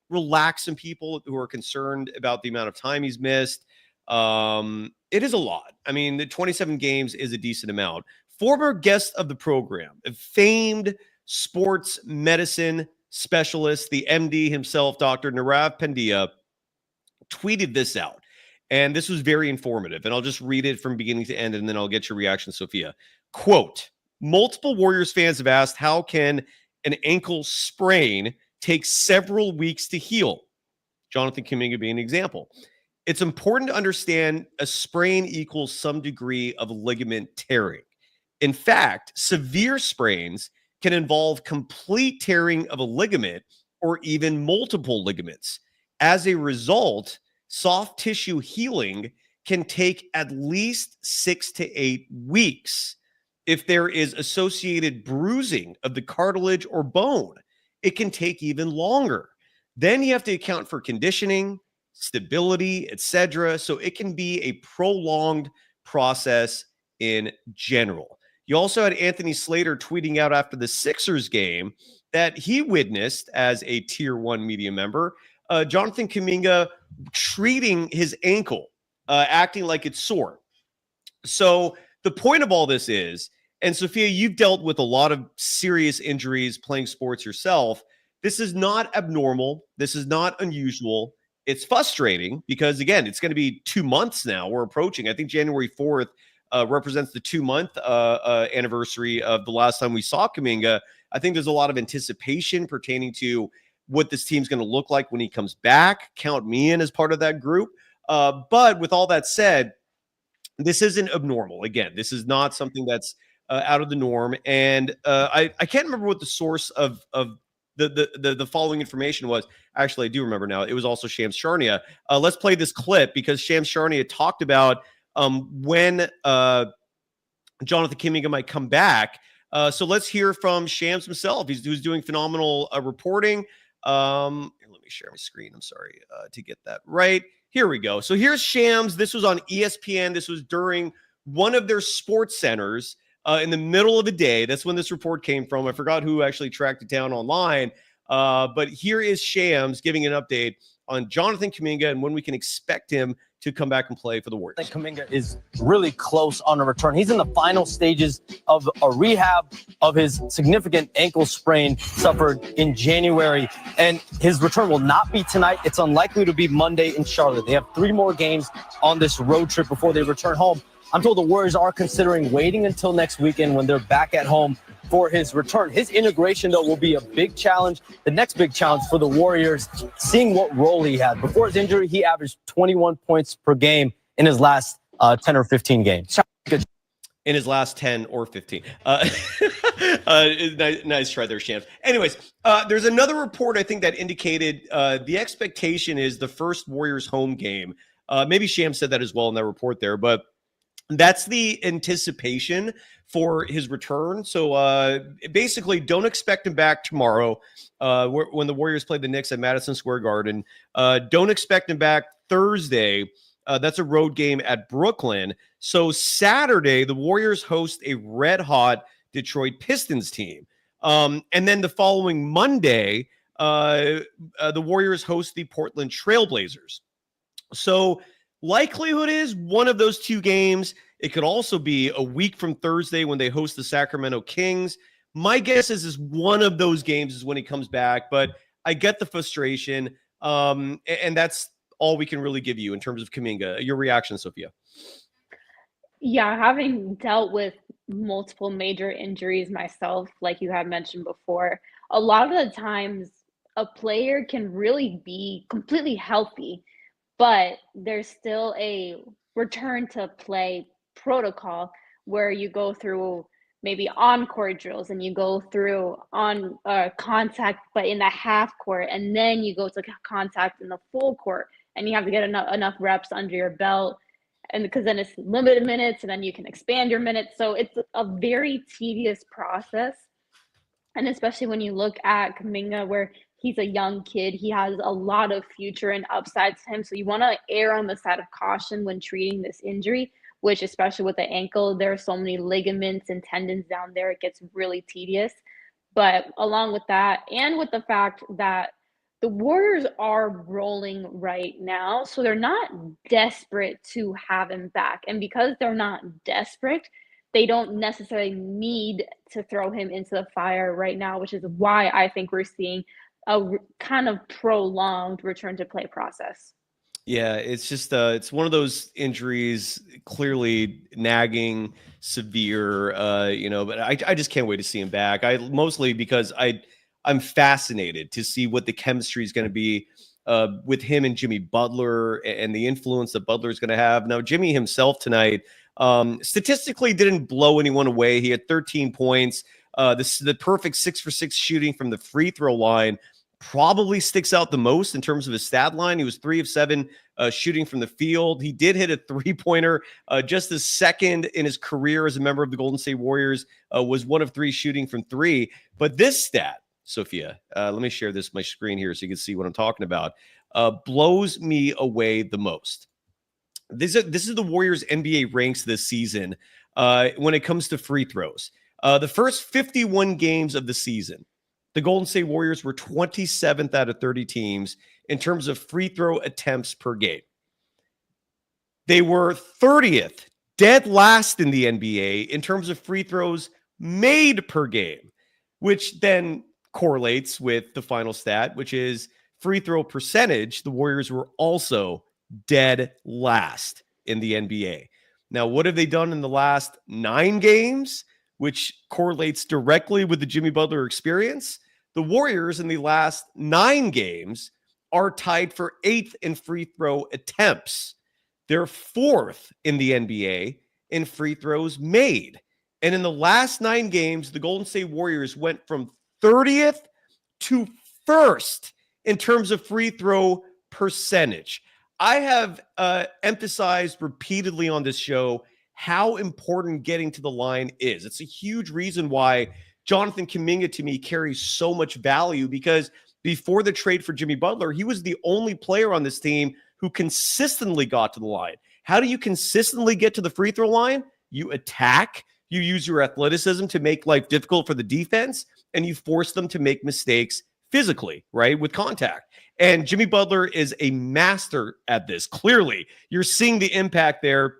relax some people who are concerned about the amount of time he's missed. It is a lot. I mean, the 27 games is a decent amount. Former guest of the program, a famed sports medicine specialist, the MD himself, Dr. Nirav Pandya, tweeted this out. And this was very informative. And I'll just read it from beginning to end, and then I'll get your reaction, Sophia. Quote, multiple Warriors fans have asked, how can an ankle sprain take several weeks to heal? Jonathan Kuminga being an example. It's important to understand a sprain equals some degree of ligament tearing. In fact, severe sprains can involve complete tearing of a ligament or even multiple ligaments. As a result, soft tissue healing can take at least 6 to 8 weeks. If there is associated bruising of the cartilage or bone, it can take even longer. Then you have to account for conditioning, stability, etc. So it can be a prolonged process in general. You also had Anthony Slater tweeting out after the Sixers game that he witnessed as a Tier 1 media member, Jonathan Kuminga treating his ankle, acting like it's sore. So the point of all this is, and Sophia, you've dealt with a lot of serious injuries playing sports yourself. This is not abnormal. This is not unusual. It's frustrating because, again, it's going to be 2 months now. We're approaching. I think January 4th represents the 2-month anniversary of the last time we saw Kuminga. I think there's a lot of anticipation pertaining to what this team's going to look like when he comes back. Count me in as part of that group. But with all that said, this isn't abnormal. Again, this is not something that's out of the norm. And I can't remember what the source of the following information was. Actually, I do remember now. It was also Shams Charania. Let's play this clip because Shams Charania talked about when Jonathan Kuminga might come back. So let's hear from Shams himself. Who's doing phenomenal reporting. Let me share my screen. I'm sorry to get that right. Here we go. So here's Shams. This was on ESPN. This was during one of their sports centers in the middle of the day. That's when this report came from. I forgot who actually tracked it down online. But here is Shams giving an update on Jonathan Kuminga and when we can expect him to come back and play for the Warriors. I think Kuminga is really close on a return. He's in the final stages of a rehab of his significant ankle sprain suffered in January, and his return will not be tonight. It's unlikely to be Monday in Charlotte. They have 3 more games on this road trip before they return home. I'm told the Warriors are considering waiting until next weekend when they're back at home for his return. His integration, though, will be a big challenge. The next big challenge for the Warriors, seeing what role he had. Before his injury, he averaged 21 points per game in his last 10 or 15 games. in his last 10 or 15. Nice try there, Shams. Anyways, there's another report I think that indicated the expectation is the first Warriors home game. Maybe Shams said that as well in that report there, but that's the anticipation for his return. So basically, don't expect him back tomorrow when the Warriors play the Knicks at Madison Square Garden. Don't expect him back Thursday. That's a road game at Brooklyn. So Saturday, the Warriors host a red-hot Detroit Pistons team. And then the following Monday, the Warriors host the Portland Trailblazers. So likelihood is one of those two games. It could also be a week from Thursday when they host the Sacramento Kings. My guess is one of those games is when he comes back, but I get the frustration. And that's all we can really give you in terms of Kuminga. Your reaction, Sophia? Yeah, having dealt with multiple major injuries myself, like you had mentioned before, a lot of the times a player can really be completely healthy, but there's still a return to play protocol where you go through maybe on-court drills and you go through on contact, but in the half court, and then you go to contact in the full court, and you have to get enough reps under your belt, and because then it's limited minutes, and then you can expand your minutes. So it's a very tedious process, and especially when you look at Kuminga, where he's a young kid, he has a lot of future and upside to him. So you want to err on the side of caution when treating this injury, which especially with the ankle, there are so many ligaments and tendons down there, it gets really tedious. But along with that, and with the fact that the Warriors are rolling right now, so they're not desperate to have him back. And because they're not desperate, they don't necessarily need to throw him into the fire right now, which is why I think we're seeing a kind of prolonged return to play process. Yeah, it's just it's one of those injuries, clearly nagging, severe, but I just can't wait to see him back. Mostly because I'm fascinated to see what the chemistry is going to be with him and Jimmy Butler and the influence that Butler is going to have. Now, Jimmy himself tonight statistically didn't blow anyone away. He had 13 points. The perfect 6 for 6 shooting from the free throw line probably sticks out the most in terms of his stat line. He was 3 of 7 shooting from the field. He did hit a 3-pointer, just the second in his career as a member of the Golden State Warriors, was 1 of 3 shooting from 3. But this stat, Sophia, let me share my screen here so you can see what I'm talking about, blows me away the most. This is the Warriors NBA ranks this season when it comes to free throws. The first 51 games of the season, the Golden State Warriors were 27th out of 30 teams in terms of free throw attempts per game. They were 30th, dead last in the NBA in terms of free throws made per game, which then correlates with the final stat, which is free throw percentage. The Warriors were also dead last in the NBA. Now, what have they done in the last 9 games, which correlates directly with the Jimmy Butler experience? The Warriors in the last 9 games are tied for 8th in free throw attempts. They're 4th in the NBA in free throws made. And in the last 9 games, the Golden State Warriors went from 30th to 1st in terms of free throw percentage. I have emphasized repeatedly on this show how important getting to the line is. It's a huge reason why Jonathan Kuminga, to me, carries so much value, because before the trade for Jimmy Butler, he was the only player on this team who consistently got to the line. How do you consistently get to the free throw line? You attack, you use your athleticism to make life difficult for the defense, and you force them to make mistakes physically, right, with contact. And Jimmy Butler is a master at this. Clearly, you're seeing the impact there.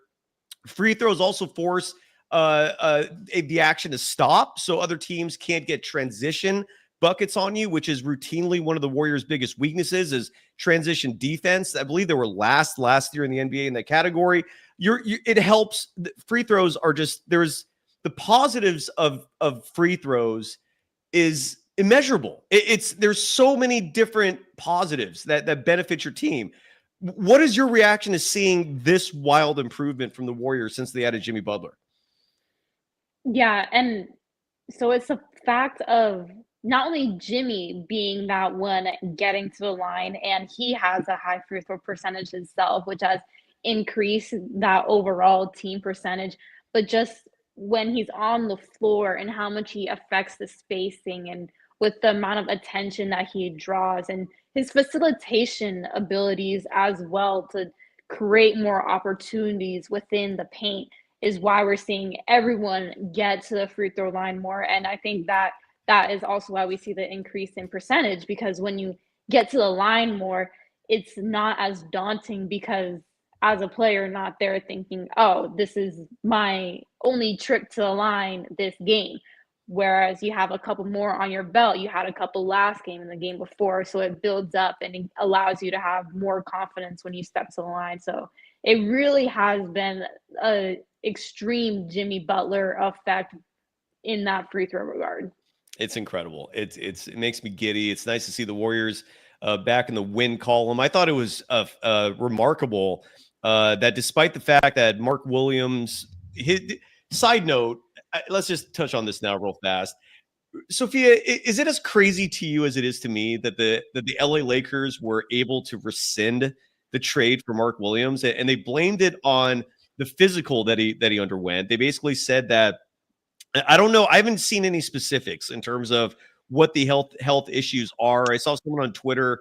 Free throws also force the action to stop, so other teams can't get transition buckets on you, which is routinely one of the Warriors' biggest weaknesses, is transition defense. I believe they were last year in the NBA in that category. It helps. Free throws are just, there's the positives of free throws is immeasurable. There's so many different positives that benefit your team. What is your reaction to seeing this wild improvement from the Warriors since they added Jimmy Butler? Yeah, and so it's a fact of not only Jimmy being that one getting to the line, and he has a high free throw percentage himself, which has increased that overall team percentage, but just when he's on the floor and how much he affects the spacing and with the amount of attention that he draws and his facilitation abilities as well to create more opportunities within the paint is why we're seeing everyone get to the free throw line more. And I think that that is also why we see the increase in percentage, because when you get to the line more, it's not as daunting because as a player, not there thinking, oh, this is my only trip to the line this game. Whereas you have a couple more on your belt, you had a couple last game and the game before, so it builds up and it allows you to have more confidence when you step to the line. So it really has been a extreme Jimmy Butler effect in that free throw regard. It's incredible. It makes me giddy. It's nice to see the Warriors back in the win column. I thought it was remarkable that despite the fact that Mark Williams, side note, let's just touch on this now real fast. Sophia, is it as crazy to you as it is to me that the LA Lakers were able to rescind the trade for Mark Williams, and they blamed it on the physical that he underwent? They basically said that, I don't know, I haven't seen any specifics in terms of what the health issues are. I saw someone on Twitter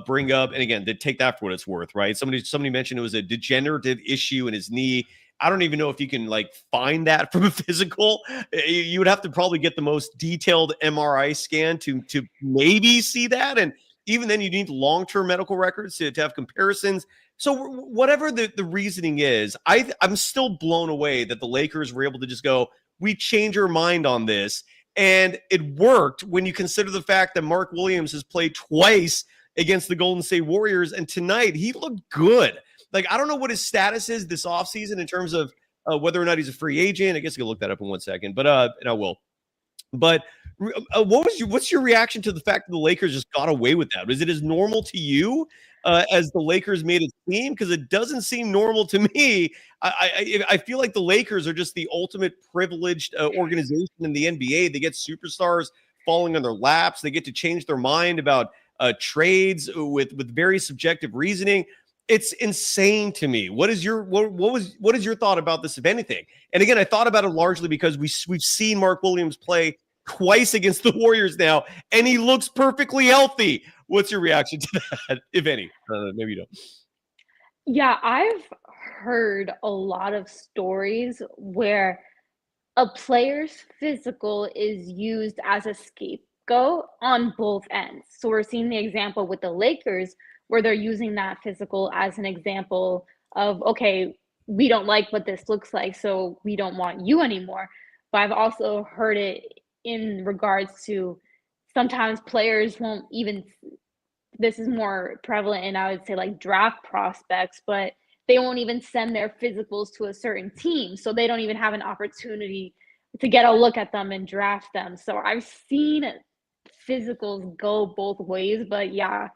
bring up, and again, they take that for what it's worth, right? Somebody mentioned it was a degenerative issue in his knee. I don't even know if you can like find that from a physical. You would have to probably get the most detailed MRI scan to maybe see that. And even then you need long-term medical records to have comparisons. So whatever the reasoning is, I'm still blown away that the Lakers were able to just go, we change our mind on this. And it worked when you consider the fact that Mark Williams has played twice against the Golden State Warriors. And tonight he looked good. Like, I don't know what his status is this offseason in terms of whether or not he's a free agent. I guess I can look that up in 1 second, but and I will. But what's your reaction to the fact that the Lakers just got away with that? Is it as normal to you as the Lakers made it seem? Because it doesn't seem normal to me. I feel like the Lakers are just the ultimate privileged organization in the NBA. They get superstars falling on their laps. They get to change their mind about trades with very subjective reasoning. It's insane to me. What is your thought about this, if anything? And again, I thought about it largely because we've seen Mark Williams play twice against the Warriors now, and he looks perfectly healthy. What's your reaction to that, if any? Maybe you don't. Yeah, I've heard a lot of stories where a player's physical is used as a scapegoat on both ends. So we're seeing the example with the Lakers where they're using that physical as an example of, okay, we don't like what this looks like, so we don't want you anymore. But I've also heard it in regards to sometimes players won't even, this is more prevalent in, I would say, like draft prospects, but they won't even send their physicals to a certain team. So they don't even have an opportunity to get a look at them and draft them. So I've seen physicals go both ways, but yeah,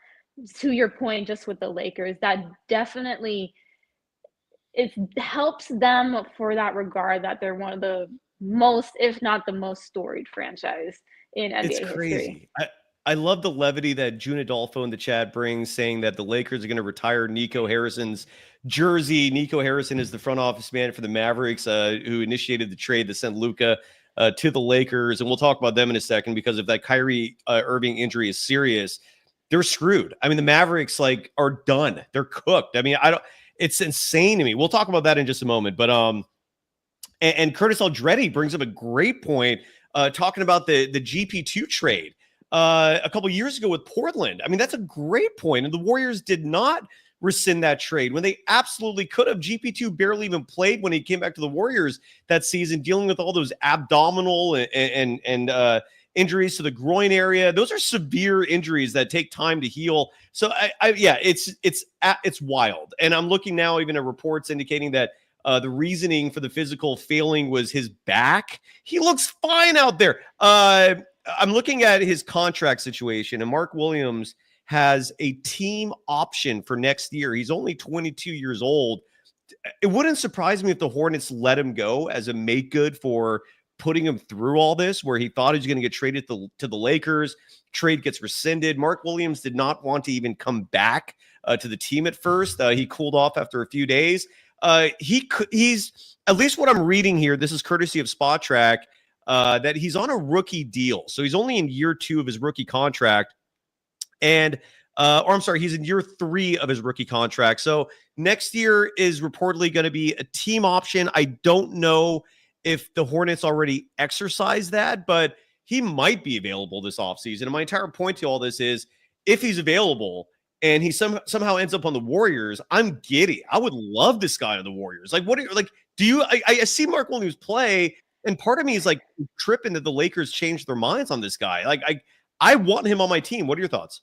to your point, just with the Lakers, that definitely it helps them for that regard that they're one of the most, if not the most storied franchise in NBA history. It's crazy. I love the levity that June Adolfo in the chat brings, saying that the Lakers are going to retire Nico Harrison's jersey. Nico Harrison is the front office man for the Mavericks, who initiated the trade that sent Luka to the Lakers. And we'll talk about them in a second, because if that Kyrie Irving injury is serious, they're screwed. I mean, the Mavericks are done. They're cooked. I mean, it's insane to me. We'll talk about that in just a moment. But and Curtis Aldretti brings up a great point, talking about the GP2 trade a couple years ago with Portland. I mean, that's a great point. And the Warriors did not rescind that trade when they absolutely could have. GP2 barely even played when he came back to the Warriors that season, dealing with all those abdominal and injuries to the groin area. Those are severe injuries that take time to heal. So it's wild. And I'm looking now even at reports indicating that the reasoning for the physical failing was his back. He looks fine out there. I'm looking at his contract situation, and Mark Williams has a team option for next year. He's only 22 years old. It wouldn't surprise me if the Hornets let him go as a make good for putting him through all this, where he thought he was going to get traded to the Lakers. Trade gets rescinded. Mark Williams did not want to even come back to the team at first. He cooled off after a few days. He's, at least what I'm reading here, this is courtesy of Spot Track, that he's on a rookie deal. So he's only in year 2 of his rookie contract. And or I'm sorry, he's in year 3 of his rookie contract. So next year is reportedly going to be a team option. I don't know if the Hornets already exercised that, but he might be available this offseason. And my entire point to all this is, if he's available and he somehow ends up on the Warriors, I'm giddy. I would love this guy on the Warriors. Like, what are, like, do you, I see Mark Williams play, and part of me is like tripping that the Lakers changed their minds on this guy. Like, I want him on my team. What are your thoughts?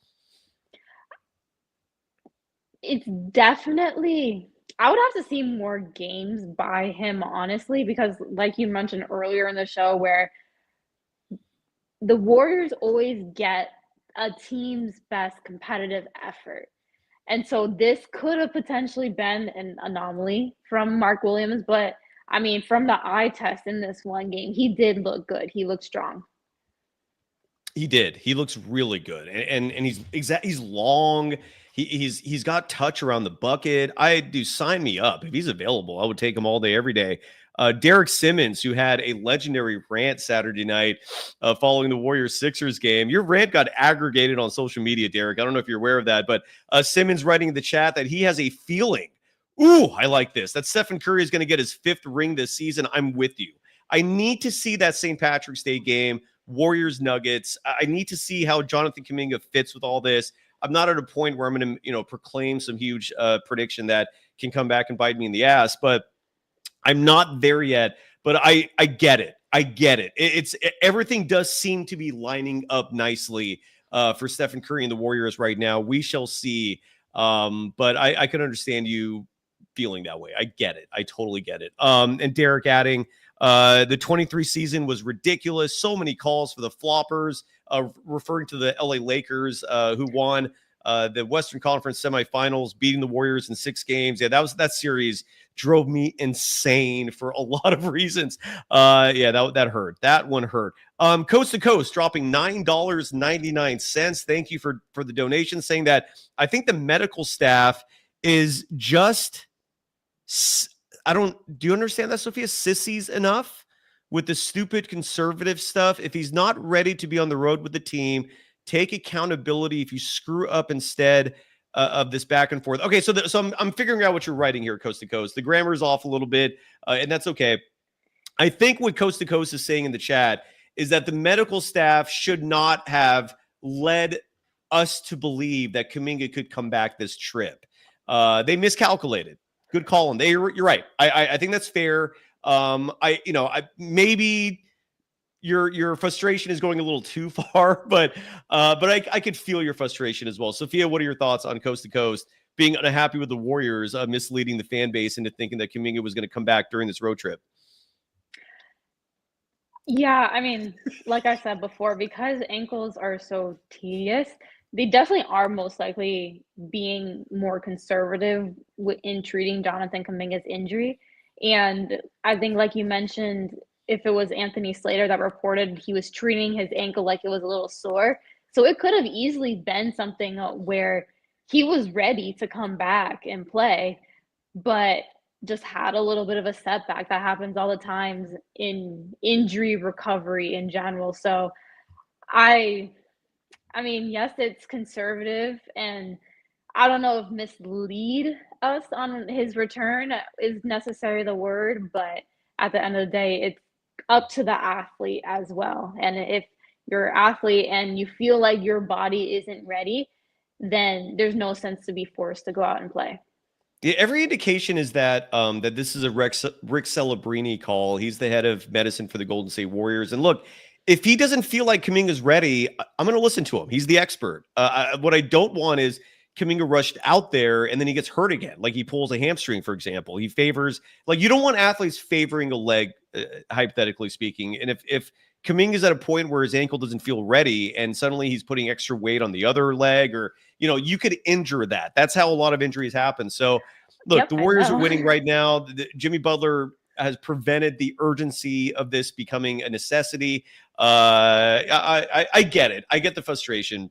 It's definitely, I would have to see more games by him, honestly, because like you mentioned earlier in the show, where the Warriors always get a team's best competitive effort. And so this could have potentially been an anomaly from Mark Williams, but I mean, from the eye test in this one game, he did look good. He looked strong. He did. He looks really good, and he's long. He's got touch around the bucket. I do, sign me up if he's available. I would take him all day, every day. Derek Simmons, who had a legendary rant Saturday night following the Warriors-Sixers game. Your rant got aggregated on social media, Derek. I don't know if you're aware of that, but Simmons writing in the chat that he has a feeling, ooh, I like this, that Stephen Curry is going to get his 5th ring this season. I'm with you. I need to see that St. Patrick's Day game, Warriors Nuggets. I need to see how Jonathan Kuminga fits with all this. I'm not at a point where I'm going to, proclaim some huge prediction that can come back and bite me in the ass, but I'm not there yet. But I get it. I get it. It's everything does seem to be lining up nicely for Stephen Curry and the Warriors right now. We shall see. But I can understand you feeling that way. I get it. I totally get it. And Derek adding, the 23 season was ridiculous. So many calls for the floppers, referring to the LA Lakers, who won the Western Conference semifinals, beating the Warriors in 6 games. Yeah, that series drove me insane for a lot of reasons. That hurt. That one hurt. Coast to Coast dropping $9.99. Thank you for the donation, saying that I think the medical staff is just, do you understand that, Sophia? Sissies enough with the stupid conservative stuff. If he's not ready to be on the road with the team, take accountability if you screw up instead of this back and forth. Okay, so I'm figuring out what you're writing here, Coast to Coast. The grammar is off a little bit, and that's okay. I think what Coast to Coast is saying in the chat is that the medical staff should not have led us to believe that Kuminga could come back this trip. They miscalculated. Good call on. You're right. I think that's fair. Maybe your frustration is going a little too far, but I could feel your frustration as well. Sophia, what are your thoughts on Coast to Coast being unhappy with the Warriors misleading the fan base into thinking that Kuminga was going to come back during this road trip? Yeah, I mean, like I said before, because ankles are so tedious, they definitely are most likely being more conservative in treating Jonathan Kuminga's injury. And I think, like you mentioned, if it was Anthony Slater that reported he was treating his ankle like it was a little sore. So it could have easily been something where he was ready to come back and play, but just had a little bit of a setback. That happens all the times in injury recovery in general. So I mean, yes, it's conservative, and I don't know if mislead us on his return is necessarily the word, but at the end of the day, it's up to the athlete as well. And if you're an athlete and you feel like your body isn't ready, then there's no sense to be forced to go out and play. Yeah, every indication is that that this is a Rick Celebrini call. He's the head of medicine for the Golden State Warriors. And look, if he doesn't feel like Kuminga's ready, I'm going to listen to him. He's the expert. What I don't want is Kuminga rushed out there and then he gets hurt again. Like he pulls a hamstring, for example. He favors, like, you don't want athletes favoring a leg, hypothetically speaking. And if Kuminga's at a point where his ankle doesn't feel ready and suddenly he's putting extra weight on the other leg, or, you could injure that. That's how a lot of injuries happen. So look, the Warriors are winning right now. Jimmy Butler has prevented the urgency of this becoming a necessity. I get it. I get the frustration.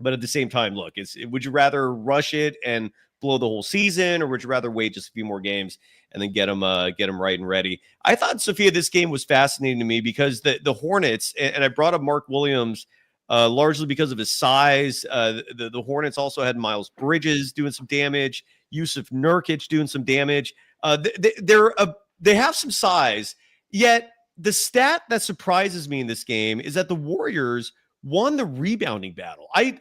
But at the same time, look, would you rather rush it and blow the whole season, or would you rather wait just a few more games and then get them right and ready? I thought, Sophia, this game was fascinating to me because the Hornets, and I brought up Mark Williams largely because of his size. The Hornets also had Miles Bridges doing some damage, Yusuf Nurkic doing some damage. They have some size, yet the stat that surprises me in this game is that the Warriors won the rebounding battle. I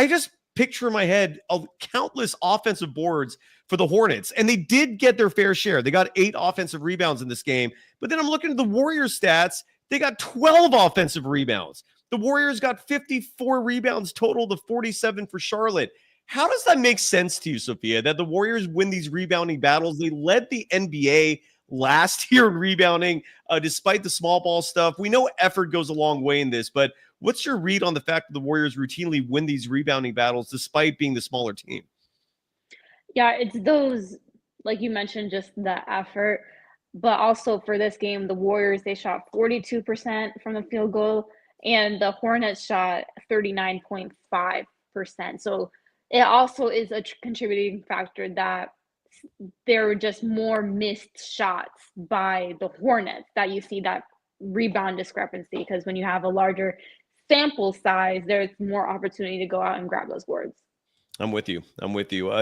just picture in my head of countless offensive boards for the Hornets, and they did get their fair share. They got 8 offensive rebounds in this game, but then I'm looking at the Warriors stats. They got 12 offensive rebounds. The Warriors got 54 rebounds total to 47 for Charlotte. How does that make sense to you, Sophia, that the Warriors win these rebounding battles? They led the NBA last year in rebounding, despite the small ball stuff. We know effort goes a long way in this, but what's your read on the fact that the Warriors routinely win these rebounding battles despite being the smaller team? Yeah, it's those, like you mentioned, just the effort. But also for this game, the Warriors, they shot 42% from the field goal, and the Hornets shot 39.5%. So it also is a contributing factor that there were just more missed shots by the Hornets, that you see that rebound discrepancy, because when you have a larger sample size, there's more opportunity to go out and grab those boards. I'm with you.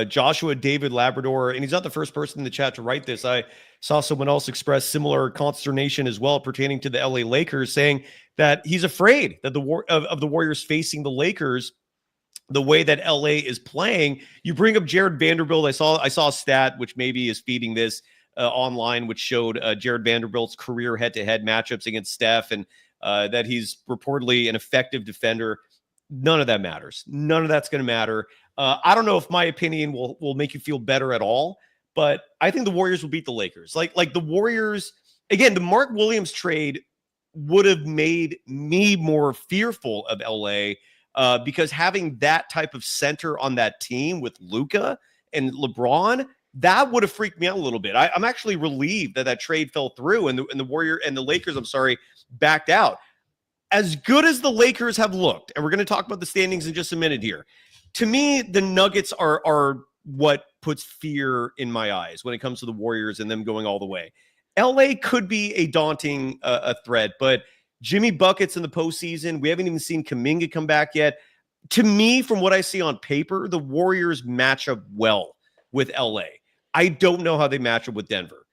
Joshua David Labrador, and he's not the first person in the chat to write this. I saw someone else express similar consternation as well pertaining to the LA Lakers, saying that he's afraid that the Warriors facing the Lakers the way that LA is playing. You bring up Jared Vanderbilt. I saw a stat which maybe is feeding this online, which showed Jared Vanderbilt's career head-to-head matchups against Steph, and that he's reportedly an effective defender. None of that matters. None of that's going to matter. I don't know if my opinion will make you feel better at all, but I think the Warriors will beat the Lakers. Like the Warriors, again, the Mark Williams trade would have made me more fearful of LA, because having that type of center on that team with Luka and LeBron, that would have freaked me out a little bit. I'm actually relieved that trade fell through and the Lakers, backed out. As good as the Lakers have looked, and we're going to talk about the standings in just a minute here, to me, the Nuggets are what puts fear in my eyes when it comes to the Warriors and them going all the way. LA could be a daunting threat, but Jimmy Buckets in the postseason, we haven't even seen Kuminga come back yet. To me, from what I see on paper, the Warriors match up well with LA. I don't know how they match up with Denver.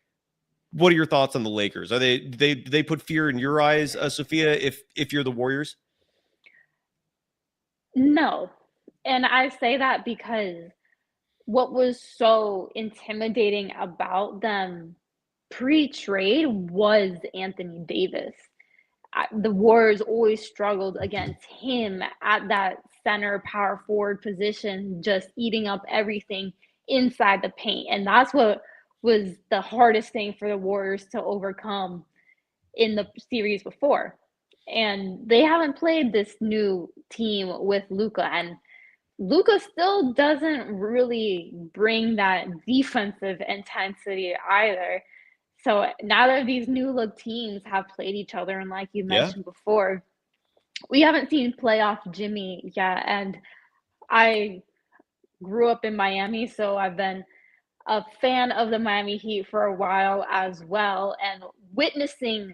What are your thoughts on the Lakers? Do they put fear in your eyes, Sophia, if you're the Warriors? No. And I say that because what was so intimidating about them pre-trade was Anthony Davis. The Warriors always struggled against him at that center power forward position, just eating up everything inside the paint. And that's what was the hardest thing for the Warriors to overcome in the series before. And they haven't played this new team with Luka, and Luka still doesn't really bring that defensive intensity either. So now that these new look teams have played each other, and like you mentioned before, we haven't seen playoff Jimmy yet. And I grew up in Miami, so I've been a fan of the Miami Heat for a while as well. And witnessing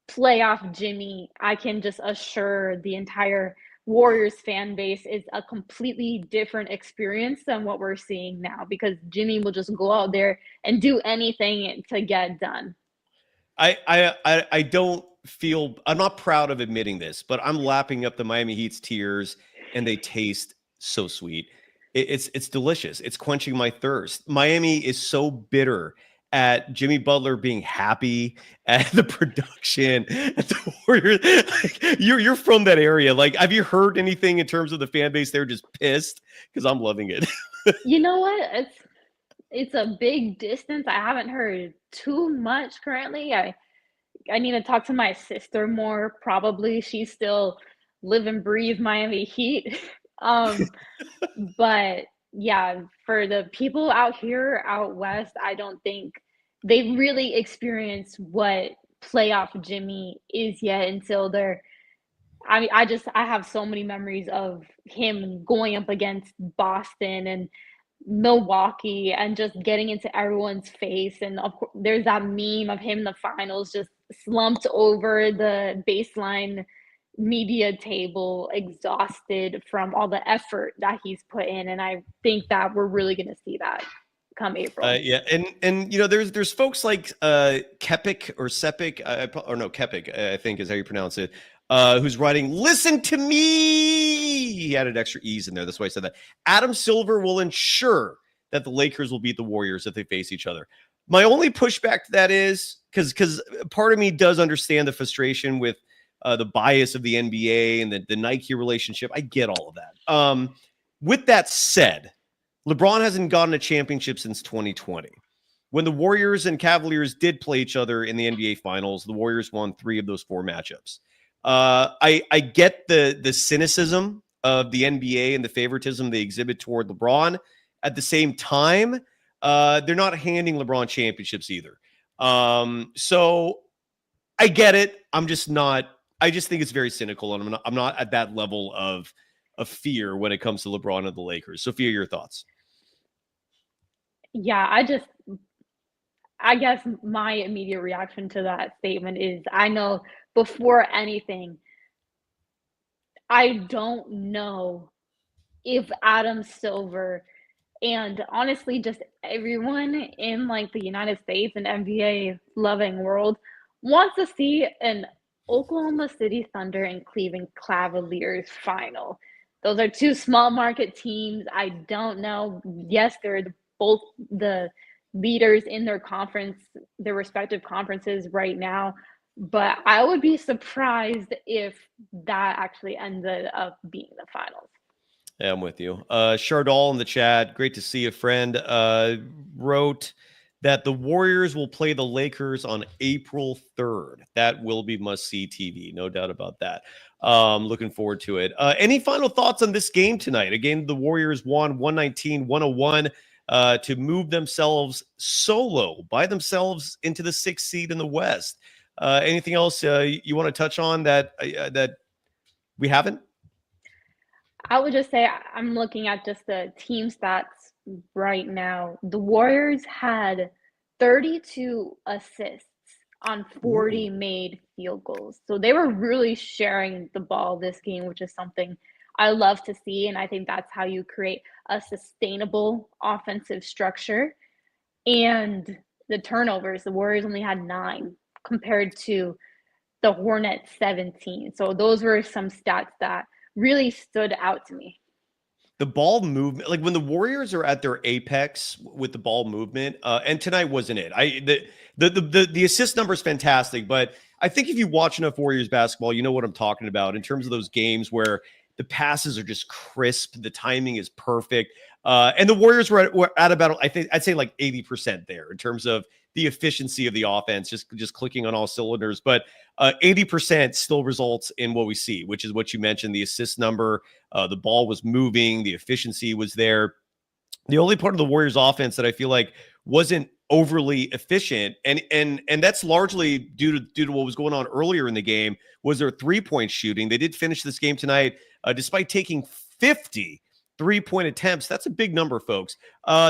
playoff Jimmy, I can just assure the entire Warriors fan base is a completely different experience than what we're seeing now, because Jimmy will just go out there and do anything to get done. I don't feel, I'm not proud of admitting this, but I'm lapping up the Miami Heat's tears, and they taste so sweet. It's delicious. It's quenching my thirst. Miami is so bitter at Jimmy Butler being happy, at the production, at the Warriors. Like, you're from that area. Like, have you heard anything in terms of the fan base? They're just pissed, because I'm loving it. You know what? It's a big distance. I haven't heard too much currently. I need to talk to my sister more. Probably she's still live and breathe Miami Heat. But yeah, for the people out here out west, I don't think they really experienced what playoff Jimmy is yet until they're. I mean, I have so many memories of him going up against Boston and Milwaukee and just getting into everyone's face. And of course, there's that meme of him in the finals just slumped over the baseline media table, exhausted from all the effort that he's put in. And I think that we're really going to see that come April. Yeah, and there's folks like Kepik or Sepik, or no, Kepik, I think is how you pronounce it, who's writing, "Listen to me." He added extra E's in there. That's why I said that. Adam Silver will ensure that the Lakers will beat the Warriors if they face each other. My only pushback to that is because part of me does understand the frustration with the bias of the NBA and the Nike relationship. I get all of that. With that said, LeBron hasn't gotten a championship since 2020. When the Warriors and Cavaliers did play each other in the NBA Finals, the Warriors won 3 of those 4 matchups. I get the cynicism of the NBA and the favoritism they exhibit toward LeBron. At the same time, they're not handing LeBron championships either. So I get it. I'm just not. I just think it's very cynical, and I'm not at that level of fear when it comes to LeBron and the Lakers. Sophia, your thoughts? Yeah, I guess my immediate reaction to that statement is I know before anything, I don't know if Adam Silver and honestly just everyone in like the United States and NBA loving world wants to see an Oklahoma City Thunder and Cleveland Cavaliers final. Those are 2 small market teams. I don't know. Yes, they're both the leaders in their conference, their respective conferences right now. But I would be surprised if that actually ended up being the finals. Yeah, I'm with you. Chardol in the chat, great to see a friend, wrote that the Warriors will play the Lakers on April 3rd. That will be must-see TV, no doubt about that. Looking forward to it. Any final thoughts on this game tonight? Again, the Warriors won 119-101 to move themselves solo by themselves into the 6th seed in the West. Anything else you want to touch on that we haven't? I would just say I'm looking at just the team stats right now. The Warriors had 32 assists on 40 made field goals. So they were really sharing the ball this game, which is something I love to see. And I think that's how you create a sustainable offensive structure. And the turnovers, the Warriors only had 9 compared to the Hornets 17. So those were some stats that really stood out to me. The ball movement, like when the Warriors are at their apex with the ball movement, and tonight wasn't it. The assist number is fantastic, but I think if you watch enough Warriors basketball, you know what I'm talking about in terms of those games where the passes are just crisp, the timing is perfect, and the Warriors were at about, I think I'd say like 80% there in terms of the efficiency of the offense, just clicking on all cylinders. But 80% still results in what we see, which is what you mentioned, the assist number. The ball was moving, the efficiency was there. The only part of the Warriors offense that I feel like wasn't overly efficient, and that's largely due to what was going on earlier in the game, was their 3-point shooting. They did finish this game tonight despite taking 50 3-point attempts. That's a big number, folks.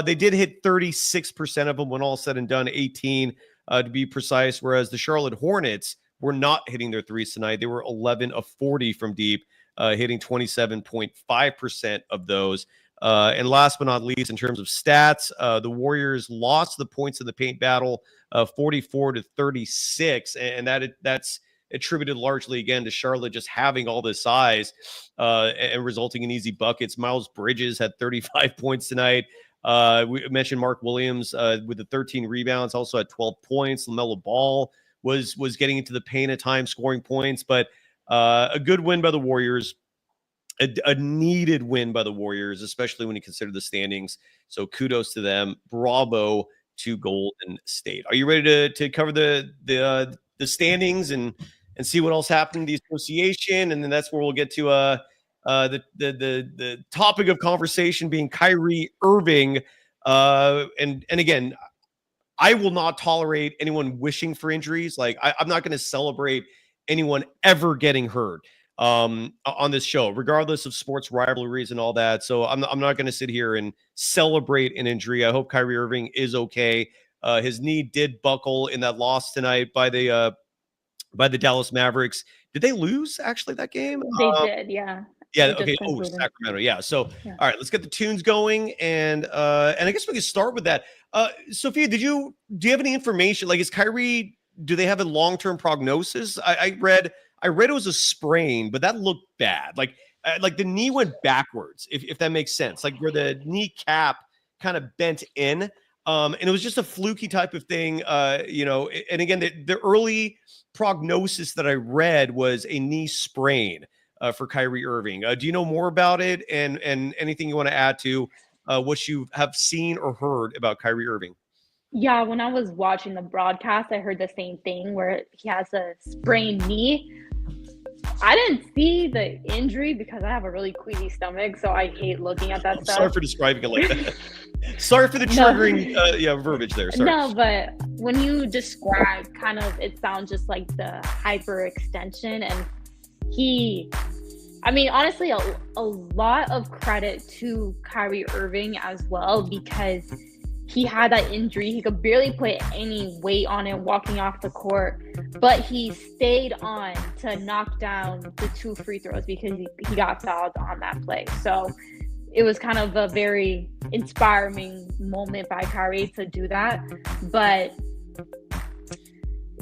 They did hit 36% of them when all said and done, 18 to be precise, whereas the Charlotte Hornets were not hitting their threes tonight. They were 11 of 40 from deep, hitting 27.5% of those. And last but not least, in terms of stats, the Warriors lost the points in the paint battle 44-36, and that's attributed largely, again, to Charlotte just having all this size and resulting in easy buckets. Miles Bridges had 35 points tonight. We mentioned Mark Williams with the 13 rebounds, also had 12 points. LaMelo Ball was getting into the paint at times, scoring points, but a good win by the Warriors. A needed win by the Warriors, especially when you consider the standings. So kudos to them. Bravo to Golden State. Are you ready to cover the standings and see what else happened in the association? And then that's where we'll get to the topic of conversation being Kyrie Irving. And again, I will not tolerate anyone wishing for injuries. Like I'm not going to celebrate anyone ever getting hurt on this show, regardless of sports rivalries and all that. So I'm not going to sit here and celebrate an injury. I hope Kyrie Irving is okay. His knee did buckle in that loss tonight by the Dallas Mavericks. Did they lose actually that game? They did, yeah. Yeah. They just Okay. Oh, concluded. Sacramento. Yeah. So, Yeah. all right, let's get the tunes going, and I guess we can start with that. Sophia, do you have any information? Like, is Kyrie? Do they have a long-term prognosis? I read it was a sprain, but that looked bad. Like the knee went backwards, if that makes sense. Like where the kneecap kind of bent in. And it was just a fluky type of thing, and again, the early prognosis that I read was a knee sprain for Kyrie Irving. Do you know more about it, and anything you want to add to what you have seen or heard about Kyrie Irving? Yeah, when I was watching the broadcast, I heard the same thing where he has a sprained knee. I didn't see the injury because I have a really queasy stomach, so I hate looking at that stuff. Sorry for describing it like that. Sorry for the triggering verbiage there. Sorry. No, but when you describe it sounds just like the hyperextension, and honestly, a lot of credit to Kyrie Irving as well, because he had that injury. He could barely put any weight on it walking off the court, but he stayed on to knock down the 2 free throws because he got fouled on that play. So it was kind of a very inspiring moment by Kyrie to do that. But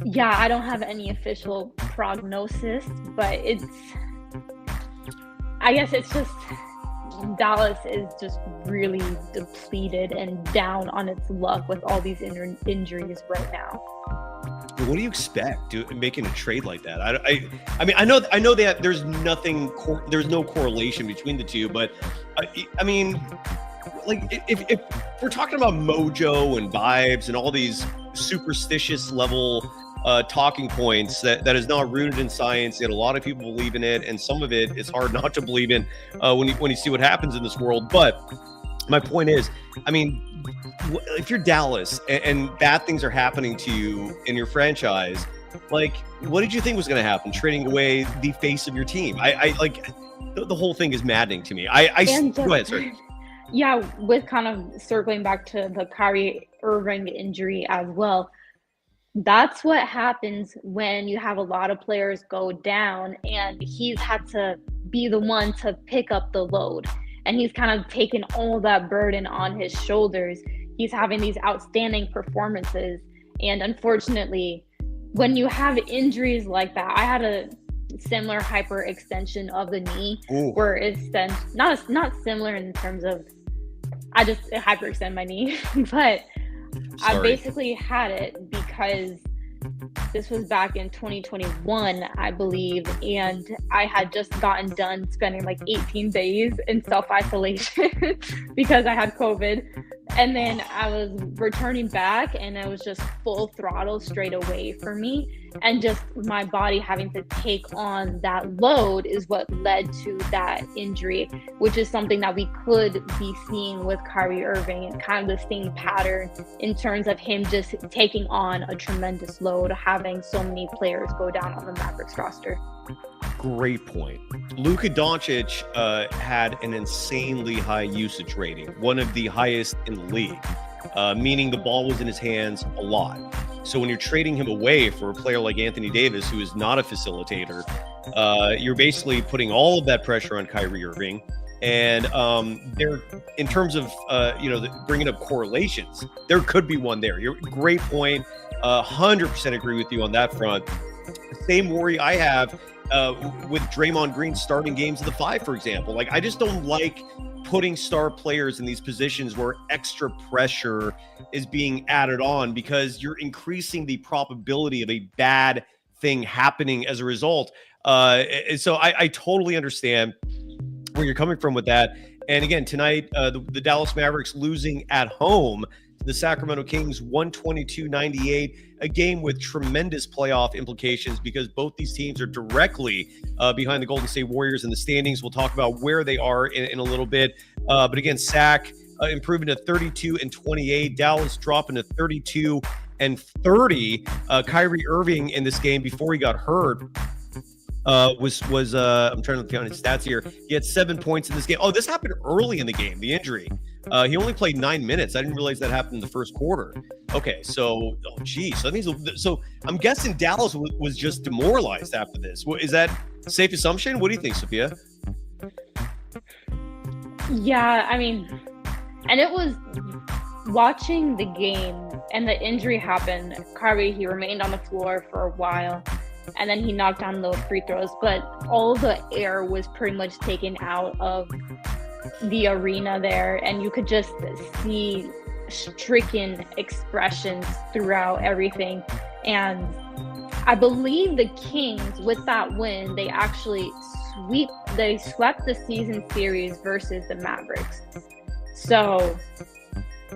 yeah, I don't have any official prognosis, but I guess it's just Dallas is just really depleted and down on its luck with all these injuries right now. What do you expect making a trade like that? I know that there's there's no correlation between the two, but if we're talking about mojo and vibes and all these superstitious level talking points that is not rooted in science, yet a lot of people believe in it, and some of it is hard not to believe in when you see what happens in this world. But my point is, if you're Dallas and bad things are happening to you in your franchise, like, what did you think was going to happen? Trading away the face of your team. The whole thing is maddening to me. Go ahead, sorry. Yeah, with kind of circling back to the Kyrie Irving injury as well. That's what happens when you have a lot of players go down, and he's had to be the one to pick up the load. And he's kind of taken all that burden on his shoulders. He's having these outstanding performances. And unfortunately, when you have injuries like that, I had a similar hyperextension of the knee. Ooh. Where it's then not similar in terms of I just hyperextend my knee, but Sorry. I basically had it because this was back in 2021, I believe, and I had just gotten done spending like 18 days in self-isolation because I had COVID. And then I was returning back, and it was just full throttle straight away for me. And just my body having to take on that load is what led to that injury, which is something that we could be seeing with Kyrie Irving, and kind of the same pattern in terms of him just taking on a tremendous load, having so many players go down on the Mavericks roster. Great point. Luka Doncic had an insanely high usage rating, one of the highest in the league, meaning the ball was in his hands a lot. So when you're trading him away for a player like Anthony Davis, who is not a facilitator, you're basically putting all of that pressure on Kyrie Irving. And there, in terms of bringing up correlations, there could be one there. Great point. 100% agree with you on that front. The same worry I have with Draymond Green starting games of the 5, for example. Like, I just don't like putting star players in these positions where extra pressure is being added on, because you're increasing the probability of a bad thing happening as a result. And so I totally understand where you're coming from with that. And again, tonight, the Dallas Mavericks losing at home to the Sacramento Kings 122-98, a game with tremendous playoff implications because both these teams are directly behind the Golden State Warriors in the standings. We'll talk about where they are in a little bit. But again, Sac, improving to 32-28. Dallas dropping to 32-30. Kyrie Irving in this game before he got hurt was I'm trying to look down his stats here. He had 7 points in this game. Oh, this happened early in the game, the injury. He only played 9 minutes. I didn't realize that happened in the first quarter. Okay, so so that means I'm guessing Dallas was just demoralized after this. Is that a safe assumption? What do you think, Sophia? Yeah, I mean, and it was watching the game and the injury happened. Kyrie, he remained on the floor for a while, and then he knocked down those free throws, but all the air was pretty much taken out of the arena there, and you could just see stricken expressions throughout everything. And I believe the Kings, with that win, they actually swept the season series versus the Mavericks. So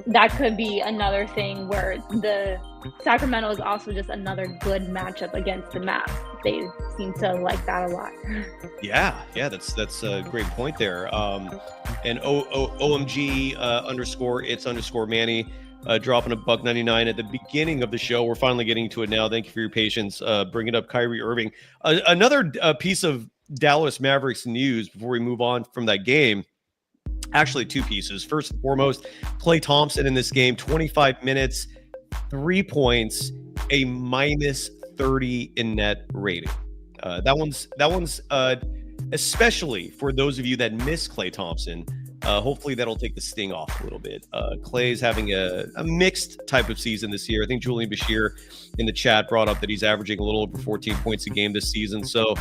that could be another thing where the Sacramento is also just another good matchup against the Mavs. They seem to like that a lot. Yeah, that's a great point there. And OMG _it's _Manny dropping $1.99 at the beginning of the show. We're finally getting to it now. Thank you for your patience. Bringing up Kyrie Irving. Another piece of Dallas Mavericks news before we move on from that game. Actually, two pieces. First and foremost, Klay Thompson in this game, 25 minutes, 3 points, a -30 in net rating. That one's especially for those of you that miss Klay Thompson. Hopefully that'll take the sting off a little bit. Klay's having a mixed type of season this year. I think Julian Bashir in the chat brought up that he's averaging a little over 14 points a game this season. So,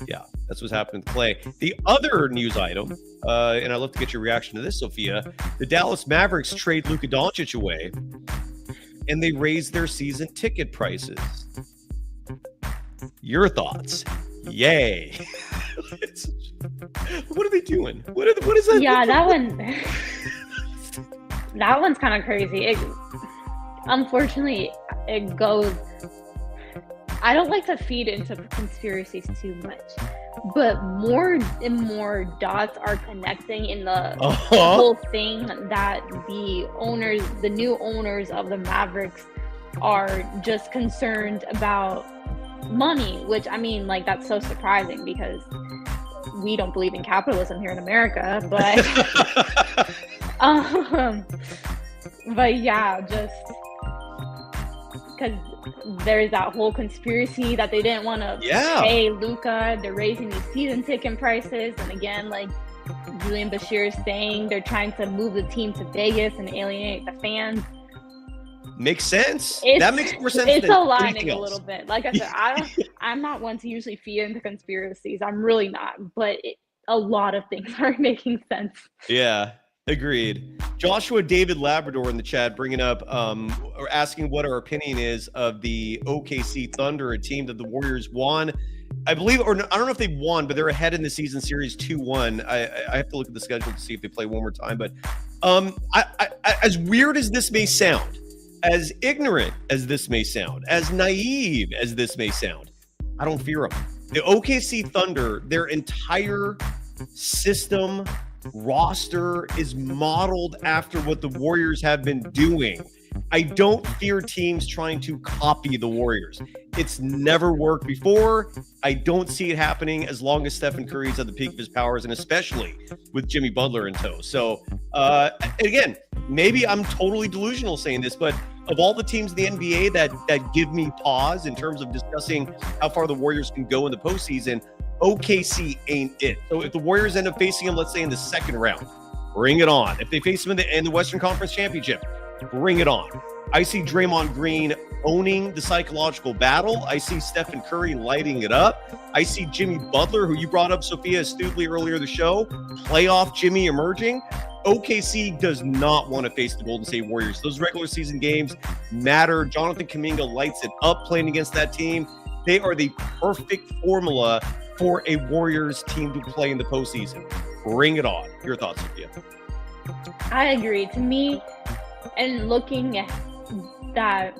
yeah, that's what's happening with Klay. The other news item, and I'd love to get your reaction to this, Sophia. The Dallas Mavericks trade Luka Doncic away, and they raise their season ticket prices. Your thoughts? Yay. What are they doing? What is that? Yeah, that one's kind of crazy. Unfortunately, it goes. I don't like to feed into conspiracies too much, but more and more dots are connecting in the whole thing that the new owners of the Mavericks are just concerned about money, which, I mean, like, that's so surprising because we don't believe in capitalism here in America, but but yeah, just because there's that whole conspiracy that they didn't want to pay Luka. They're raising these season ticket prices, and again, like Julian Bashir is saying, they're trying to move the team to Vegas and alienate the fans. Makes sense. That makes more sense. It's aligning a little bit. Like I said, I'm not one to usually feed into conspiracies. I'm really not. But a lot of things are making sense. Yeah, agreed. Joshua David Labrador in the chat bringing up or asking what our opinion is of the OKC Thunder, a team that the Warriors won. I believe, or I don't know if they won, but they're ahead in the season series 2-1. I have to look at the schedule to see if they play one more time. But as weird as this may sound, as ignorant as this may sound, as naive as this may sound, I don't fear them. The OKC Thunder, their entire system, roster is modeled after what the Warriors have been doing. I don't fear teams trying to copy the Warriors. It's never worked before. I don't see it happening as long as Stephen Curry's at the peak of his powers, and especially with Jimmy Butler in tow. So, again, maybe I'm totally delusional saying this, but of all the teams in the NBA that give me pause in terms of discussing how far the Warriors can go in the postseason, OKC ain't it. So if the Warriors end up facing them, let's say in the second round, bring it on. If they face them in the Western Conference Championship, bring it on. I see Draymond Green owning the psychological battle. I see Stephen Curry lighting it up. I see Jimmy Butler, who you brought up, Sophia, astutely earlier in the show, playoff Jimmy emerging. OKC does not want to face the Golden State Warriors. Those regular season games matter. Jonathan Kuminga lights it up playing against that team. They are the perfect formula for a Warriors team to play in the postseason. Bring it on. Your thoughts, Sophia? I agree. To me, and looking at that,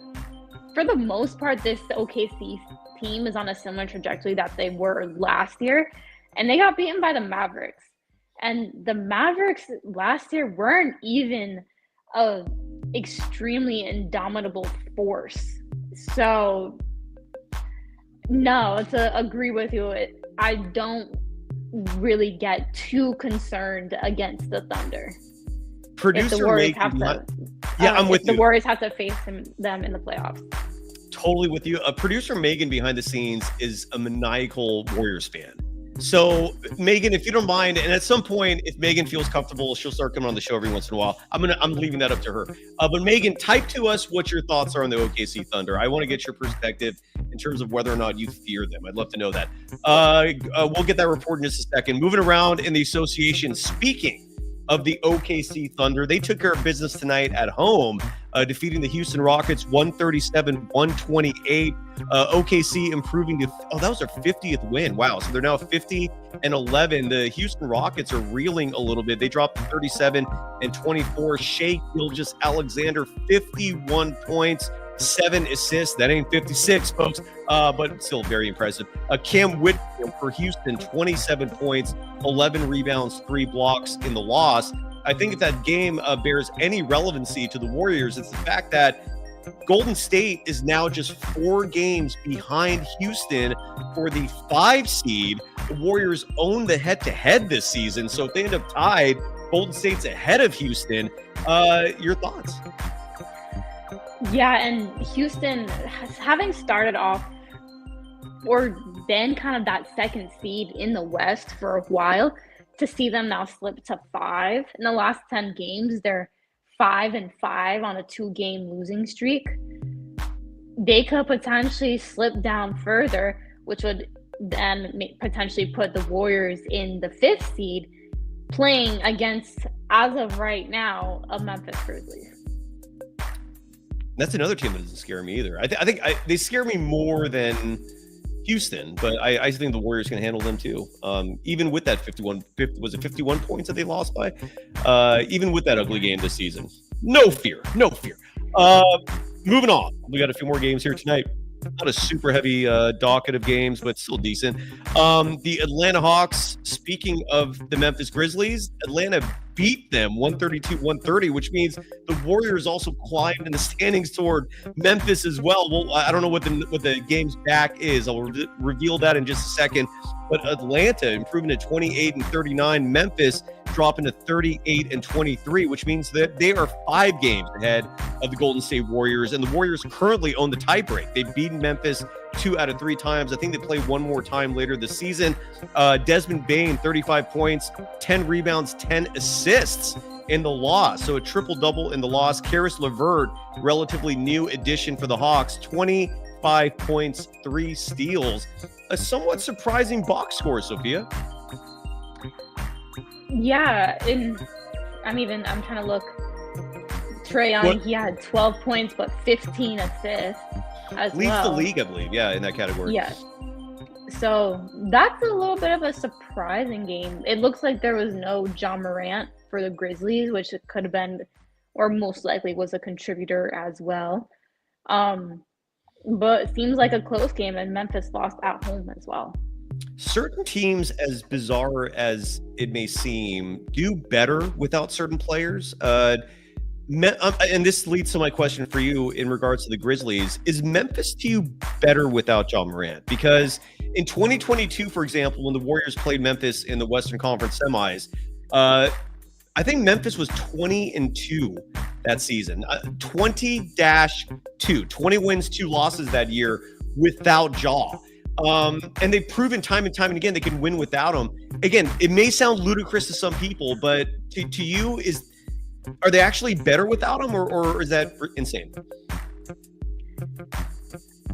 for the most part, this OKC team is on a similar trajectory that they were last year, and they got beaten by the Mavericks. And the Mavericks last year weren't even a extremely indomitable force. So, no, to agree with you, I don't really get too concerned against the Thunder. Producer Megan, I'm with you. The Warriors have to face them in the playoffs. Totally with you. Producer Megan behind the scenes is a maniacal Warriors fan. So Megan, if you don't mind, and at some point, if Megan feels comfortable, she'll start coming on the show every once in a while. I'm leaving that up to her. But Megan, type to us what your thoughts are on the OKC Thunder. I want to get your perspective in terms of whether or not you fear them. I'd love to know that. We'll get that report in just a second. Moving around in the association, speaking of the OKC Thunder, they took care of business tonight at home, defeating the Houston Rockets 137-128. OKC improving to that was their 50th win. Wow, so they're now 50-11. The Houston Rockets are reeling a little bit. They dropped to 37-24. Shai Gilgeous-Alexander 51 points, 7 assists. That ain't 56, folks, but still very impressive. Cam Whitfield for Houston, 27 points, 11 rebounds, 3 blocks in the loss. I think if that game bears any relevancy to the Warriors, it's the fact that Golden State is now just 4 games behind Houston for the 5 seed. The Warriors own the head-to-head this season, so if they end up tied, Golden State's ahead of Houston. Your thoughts? Yeah, and Houston, having started off or been kind of that second seed in the West for a while, to see them now slip to 5 in the last 10 games, they're 5-5 on a 2-game losing streak. They could potentially slip down further, which would then potentially put the Warriors in the 5th seed, playing against, as of right now, a Memphis Grizzlies. That's another team that doesn't scare me either. I think they scare me more than Houston, but I think the Warriors can handle them too. Even with that 51 points that they lost by? Even with that ugly game this season. No fear. Moving on. We got a few more games here tonight. Not a super heavy docket of games, but still decent. The Atlanta Hawks, speaking of the Memphis Grizzlies, Atlanta beat them 132-130, which means the Warriors also climbed in the standings toward Memphis as well. Well, I don't know what the game's back is. I'll reveal that in just a second. But Atlanta improving to 28-39. Memphis dropping to 38-23, which means that they are 5 games ahead of the Golden State Warriors. And the Warriors currently own the tiebreak. They've beaten Memphis 2 out of 3 times. I think they play one more time later this season. Desmond Bane, 35 points, 10 rebounds, 10 assists in the loss. So a triple-double in the loss. Caris LeVert, relatively new addition for the Hawks, 25 points, 3 steals. A somewhat surprising box score, Sophia. Yeah, I'm trying to look. Trae Young, he had 12 points, but 15 assists as Leads well. the league, I believe, in that category. Yeah. So that's a little bit of a surprising game. It looks like there was no Ja Morant for the Grizzlies, which it could have been, or most likely was a contributor as well. But it seems like a close game, and Memphis lost at home as well. Certain teams, as bizarre as it may seem, do better without certain players. And this leads to my question for you in regards to the Grizzlies. Is Memphis to you better without Ja Morant? Because in 2022, for example, when the Warriors played Memphis in the Western Conference semis, I think Memphis was 20-2 that season. 20-2. 20 wins, 2 losses that year without Ja. And they've proven time and time and again they can win without him. Again, it may sound ludicrous to some people, but to you, are they actually better without him, or is that insane?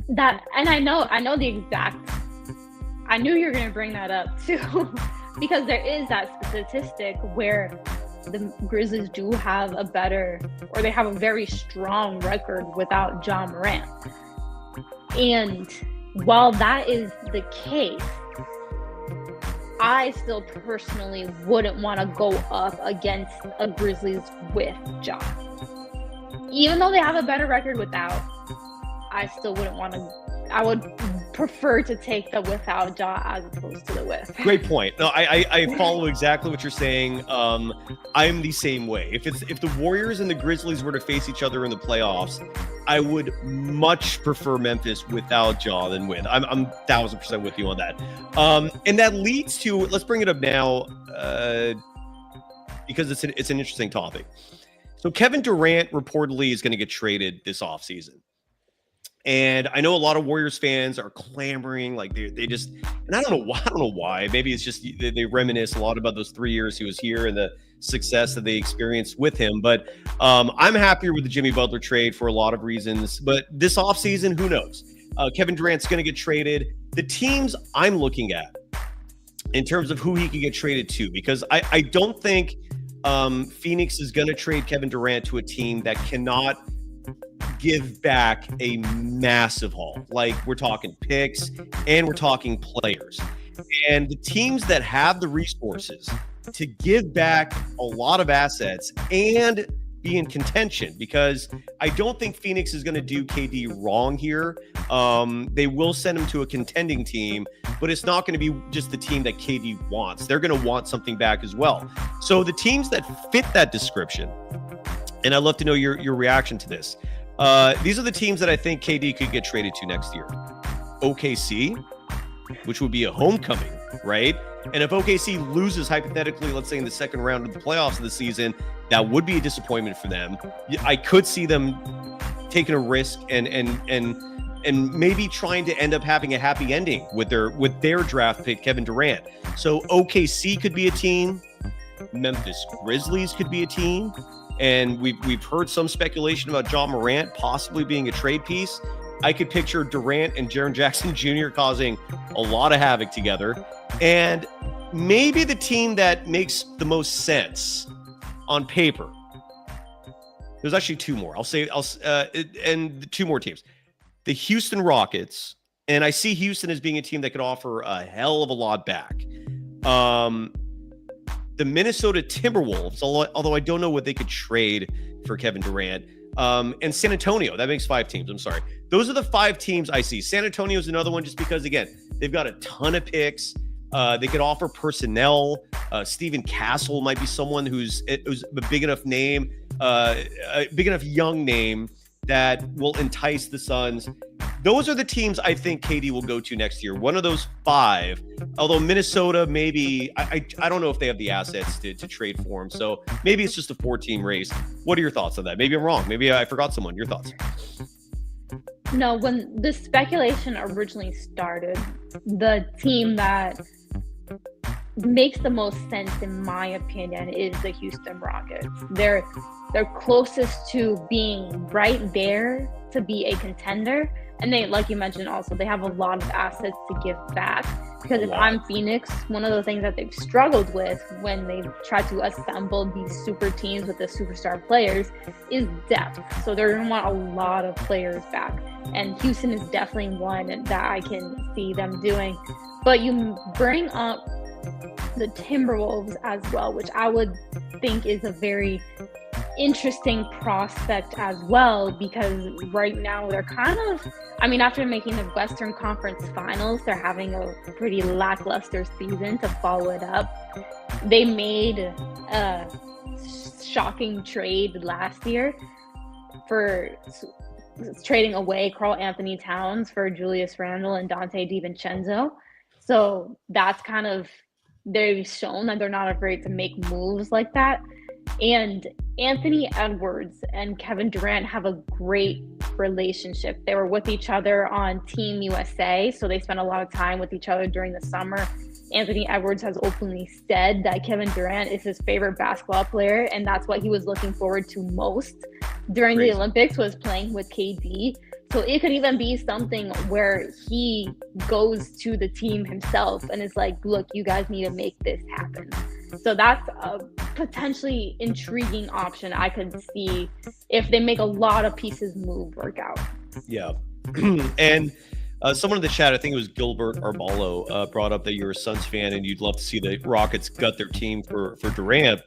That, and I know the exact. I knew you were going to bring that up too, because there is that statistic where the Grizzlies do have they have a very strong record without Ja Morant. And while that is the case, I still personally wouldn't want to go up against a Grizzlies with Ja. Even though they have a better record without, I still wouldn't want to. I would prefer to take the without Ja as opposed to the with. Great point. No, I follow exactly what you're saying. I'm the same way. If the Warriors and the Grizzlies were to face each other in the playoffs, I would much prefer Memphis without Ja than with. I'm 1000% with you on that. And that leads to, let's bring it up now because it's an interesting topic. So Kevin Durant reportedly is going to get traded this offseason. And I know a lot of Warriors fans are clamoring, like they just, and I don't know why. Maybe it's just they reminisce a lot about those 3 years he was here and the success that they experienced with him. But I'm happier with the Jimmy Butler trade for a lot of reasons. But this offseason, who knows? Kevin Durant's going to get traded. The teams I'm looking at in terms of who he could get traded to, because I don't think Phoenix is going to trade Kevin Durant to a team that cannot give back a massive haul. Like, we're talking picks and we're talking players. And the teams that have the resources to give back a lot of assets and be in contention, because I don't think Phoenix is going to do KD wrong here. They will send him to a contending team, but it's not going to be just the team that KD wants. They're going to want something back as well. So the teams that fit that description, and I'd love to know your reaction to this. These are the teams that I think KD could get traded to next year. OKC, which would be a homecoming, right? And if OKC loses, hypothetically, let's say in the second round of the playoffs of the season, that would be a disappointment for them. I could see them taking a risk and maybe trying to end up having a happy ending with their draft pick, Kevin Durant. So OKC could be a team. Memphis Grizzlies could be a team. And we've heard some speculation about John Morant possibly being a trade piece. I could picture Durant and Jaren Jackson Jr. causing a lot of havoc together. And maybe the team that makes the most sense on paper. There's actually two more. And two more teams. The Houston Rockets. And I see Houston as being a team that could offer a hell of a lot back. The Minnesota Timberwolves, although I don't know what they could trade for Kevin Durant, and San Antonio. That makes 5 teams. I'm sorry. Those are the 5 teams I see. San Antonio is another one just because, again, they've got a ton of picks. They could offer personnel. Stephen Castle might be someone who's a big enough name, a big enough young name that will entice the Suns. Those are the teams I think KD will go to next year. One of those 5, although Minnesota, maybe, I don't know if they have the assets to trade for him. So maybe it's just a 4-team race. What are your thoughts on that? Maybe I'm wrong. Maybe I forgot someone. Your thoughts? No, when the speculation originally started, the team that makes the most sense, in my opinion, is the Houston Rockets. They're closest to being right there to be a contender. And they, like you mentioned, also, they have a lot of assets to give back. Because if I'm Phoenix, one of the things that they've struggled with when they've tried to assemble these super teams with the superstar players is depth. So they're going to want a lot of players back. And Houston is definitely one that I can see them doing. But you bring up the Timberwolves as well, which I would think is a very interesting prospect as well, because right now they're kind of, after making the Western Conference Finals, they're having a pretty lackluster season to follow it up. They made a shocking trade last year for trading away Karl Anthony Towns for Julius Randle and Dante DiVincenzo. So that's kind of, they've shown that they're not afraid to make moves like that. And Anthony Edwards and Kevin Durant have a great relationship. They were with each other on Team USA, so they spent a lot of time with each other during the summer. Anthony Edwards has openly said that Kevin Durant is his favorite basketball player, and that's what he was looking forward to most during the Olympics, was playing with KD. So it could even be something where he goes to the team himself and is like, look, you guys need to make this happen. So that's a potentially intriguing option I could see if they make a lot of pieces work out. Yeah. And someone in the chat, I think it was Gilbert Arbalo, brought up that you're a Suns fan and you'd love to see the Rockets gut their team for Durant.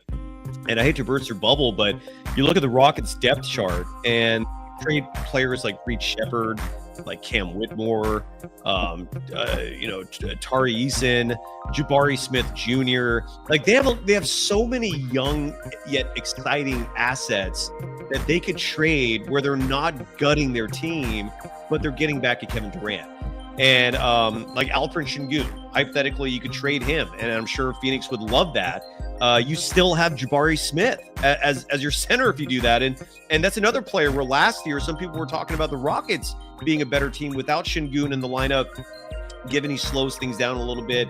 And I hate to burst your bubble, but you look at the Rockets depth chart and trade players like Reed Shepherd, like Cam Whitmore, Tari Eason, Jabari Smith Jr. Like they have so many young yet exciting assets that they could trade where they're not gutting their team, but they're getting back at Kevin Durant. And like Alperen Şengün, hypothetically, you could trade him, and I'm sure Phoenix would love that. You still have Jabari Smith as your center if you do that, and that's another player where last year some people were talking about the Rockets being a better team without Şengün in the lineup, given he slows things down a little bit,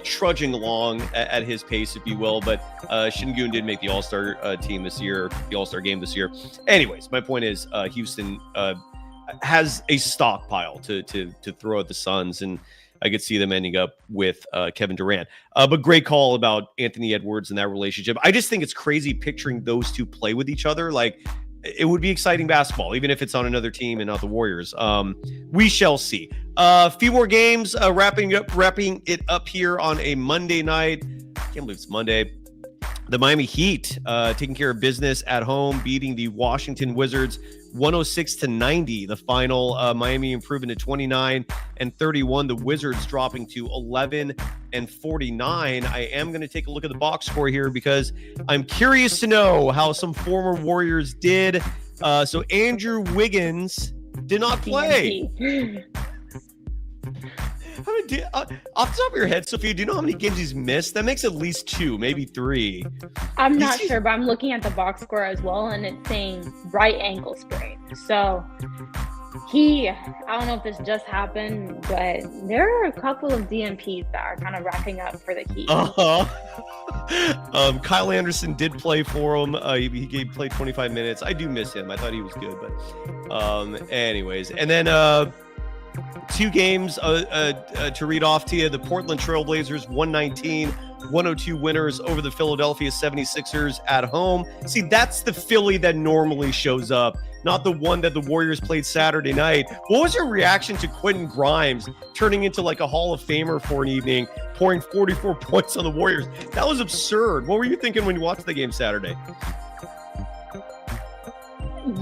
trudging along at his pace, if you will. But Şengün did make the All-Star team this year, the All-Star game this year. Anyways, my point is Houston has a stockpile to throw at the Suns, and I could see them ending up with Kevin Durant. But great call about Anthony Edwards and that relationship. I just think it's crazy picturing those two play with each other. Like, it would be exciting basketball, even if it's on another team and not the Warriors. We shall see. A few more games, wrapping it up here on a Monday night. I can't believe it's Monday. The Miami Heat taking care of business at home, beating the Washington Wizards 106-90. The final, Miami improving to 29-31. The Wizards dropping to 11-49. I am going to take a look at the box score here because I'm curious to know how some former Warriors did. So Andrew Wiggins did not play. Off the top of your head, Sophia, do you know how many games he's missed? That makes at least 2, maybe 3. I'm not sure, but I'm looking at the box score as well, and it's saying right ankle sprain. So I don't know if this just happened, but there are a couple of DNPs that are kind of racking up for the Heat. Kyle Anderson did play for him. He played 25 minutes. I do miss him. I thought he was good, but anyways. And then 2 games to read off to you. The Portland Trailblazers 119-102 winners over the Philadelphia 76ers at home. See, that's the Philly that normally shows up, not the one that the Warriors played Saturday night. What was your reaction to Quentin Grimes turning into like a Hall of Famer for an evening, pouring 44 points on the Warriors? That was absurd. What were you thinking when you watched the game Saturday?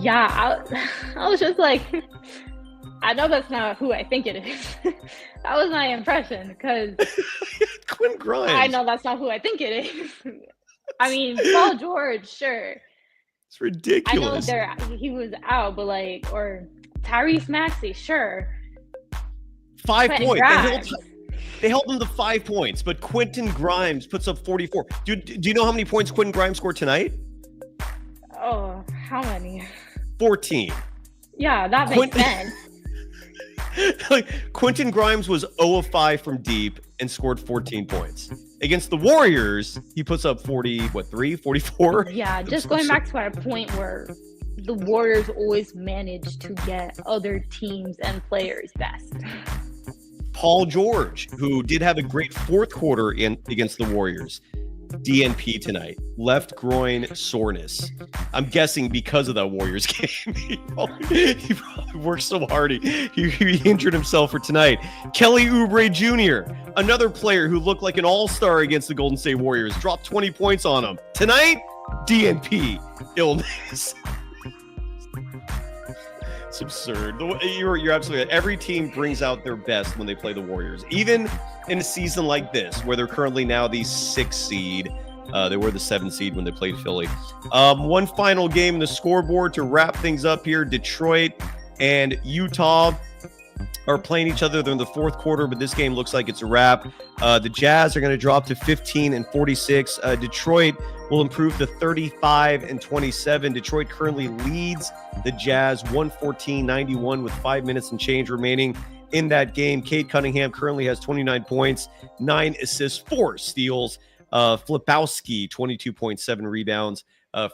Yeah, I was just like, I know that's not who I think it is. That was my impression, because Quentin Grimes. I know that's not who I think it is. I mean, Paul George, sure. It's ridiculous. I know he was out, but or Tyrese Maxey, sure. 5 Quentin points. They held him to 5 points, but Quentin Grimes puts up 44. Do you know how many points Quentin Grimes scored tonight? Oh, how many? 14. Yeah, that makes sense. Quentin Grimes was 0 of 5 from deep and scored 14 points. Against the Warriors, he puts up 44? Yeah, just going back to our point where the Warriors always manage to get other teams and players best. Paul George, who did have a great fourth quarter against the Warriors. DNP tonight, left groin soreness. I'm guessing because of that Warriors game. he probably worked so hard. He injured himself for tonight. Kelly Oubre Jr., another player who looked like an all-star against the Golden State Warriors, dropped 20 points on him. Tonight, DNP illness. It's absurd. You're absolutely right. Every team brings out their best when they play the Warriors. Even in a season like this, where they're currently now the 6th seed. They were the 7th seed when they played Philly. One final game in the scoreboard to wrap things up here. Detroit and Utah are playing each other. They're in the 4th quarter, but this game looks like it's a wrap. The Jazz are going to drop to 15-46. Detroit will improve to 35-27. Detroit currently leads the Jazz 114-91 with 5 minutes and change remaining in that game. Cade Cunningham currently has 29 points, 9 assists, 4 steals. Flipowski, 22.7 rebounds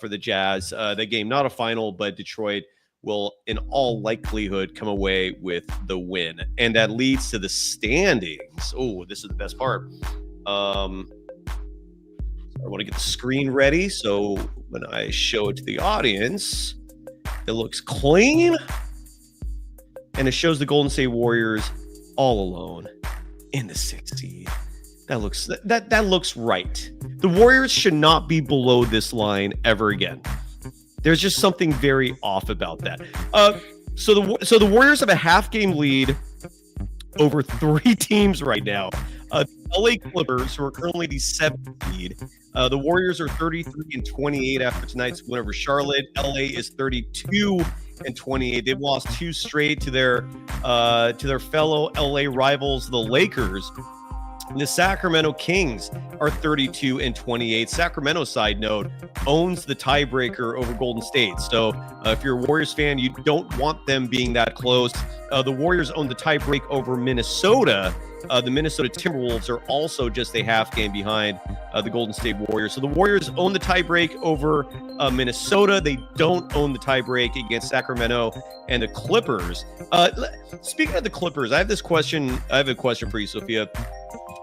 for the Jazz. That game, not a final, but Detroit will in all likelihood come away with the win. And that leads to the standings. Oh, this is the best part. I want to get the screen ready, so when I show it to the audience, it looks clean, and it shows the Golden State Warriors all alone in the 6th seed. That looks right. The Warriors should not be below this line ever again. There's just something very off about that. So the Warriors have a half game lead over 3 teams right now. LA Clippers, who are currently the 7th seed. The Warriors are 33-28 after tonight's win over Charlotte. LA is 32-28. They've lost 2 straight to their fellow LA rivals, the Lakers. The Sacramento Kings are 32-28. Sacramento, side note, owns the tiebreaker over Golden State. So if you're a Warriors fan, you don't want them being that close. The Warriors own the tiebreak over Minnesota. The Minnesota Timberwolves are also just a half game behind the Golden State Warriors. So the Warriors own the tiebreak over Minnesota. They don't own the tiebreak against Sacramento and the Clippers. Speaking of the Clippers, I have a question for you, Sophia.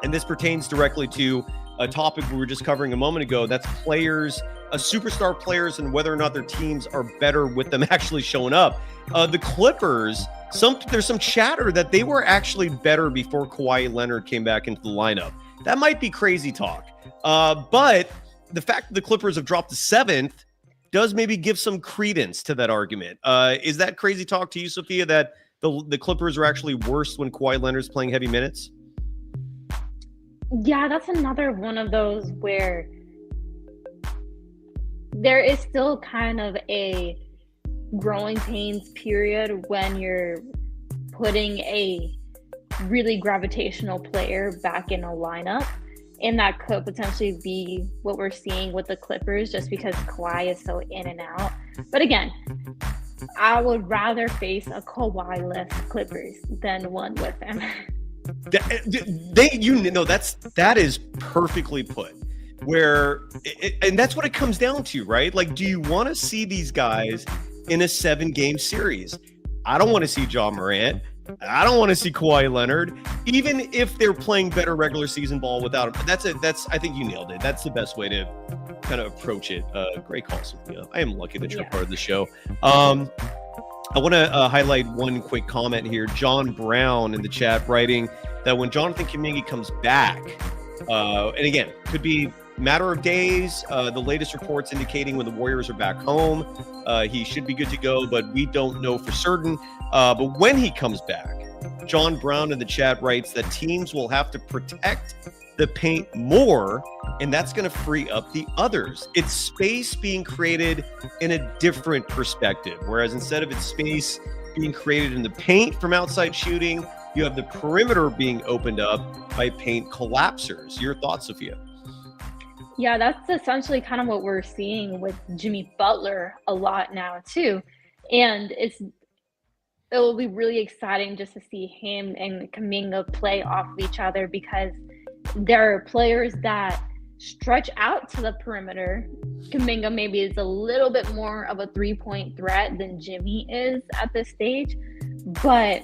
And this pertains directly to a topic we were just covering a moment ago. That's players, superstar players, and whether or not their teams are better with them actually showing up. The Clippers, there's some chatter that they were actually better before Kawhi Leonard came back into the lineup. That might be crazy talk. But the fact that the Clippers have dropped to 7th does maybe give some credence to that argument. Is that crazy talk to you, Sophia, that the Clippers are actually worse when Kawhi Leonard's playing heavy minutes? Yeah, that's another one of those where there is still kind of a growing pains period when you're putting a really gravitational player back in a lineup. And that could potentially be what we're seeing with the Clippers just because Kawhi is so in and out. But again, I would rather face a Kawhi-less Clippers than one with them. That is perfectly put. And that's what it comes down to, right? Like, do you want to see these guys in a 7-game series? I don't want to see Ja Morant. I don't want to see Kawhi Leonard, even if they're playing better regular season ball without him. I think you nailed it. That's the best way to kind of approach it. Great call, Sophia. I am lucky that you're part of the show. I want to highlight one quick comment here. John Brown in the chat writing that when Jonathan Kuminga comes back, and again, could be matter of days, the latest reports indicating when the Warriors are back home, he should be good to go, but we don't know for certain. But when he comes back, John Brown in the chat writes that teams will have to protect the paint more, and that's going to free up the others. It's space being created in a different perspective, whereas instead of its space being created in the paint from outside shooting, you have the perimeter being opened up by paint collapsers. Your thoughts, Sophia? Yeah, that's essentially kind of what we're seeing with Jimmy Butler a lot now too. And it will be really exciting just to see him and Kuminga play off of each other because there are players that stretch out to the perimeter. Kuminga maybe is a little bit more of a 3-point threat than Jimmy is at this stage, but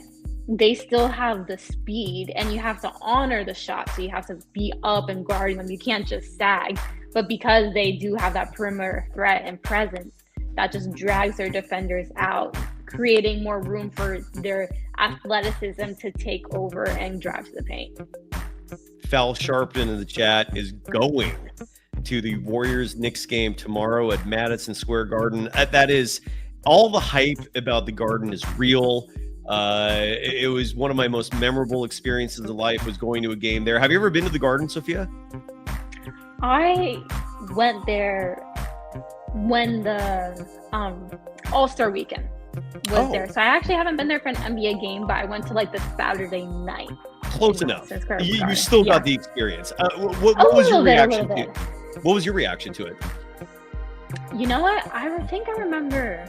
they still have the speed and you have to honor the shot. So you have to be up and guarding them. You can't just sag. But because they do have that perimeter threat and presence, that just drags their defenders out, creating more room for their athleticism to take over and drive to the paint. Fal Sharpton in the chat is going to the Warriors-Knicks game tomorrow at Madison Square Garden. That is, all the hype about the Garden is real. It was one of my most memorable experiences in life was going to a game there. Have you ever been to the Garden, Sophia? I went there when the All-Star weekend was there. So I actually haven't been there for an NBA game, but I went to like the Saturday night. Close enough. You still got the experience. What was your reaction to it? What was your reaction to it? You know what? I remember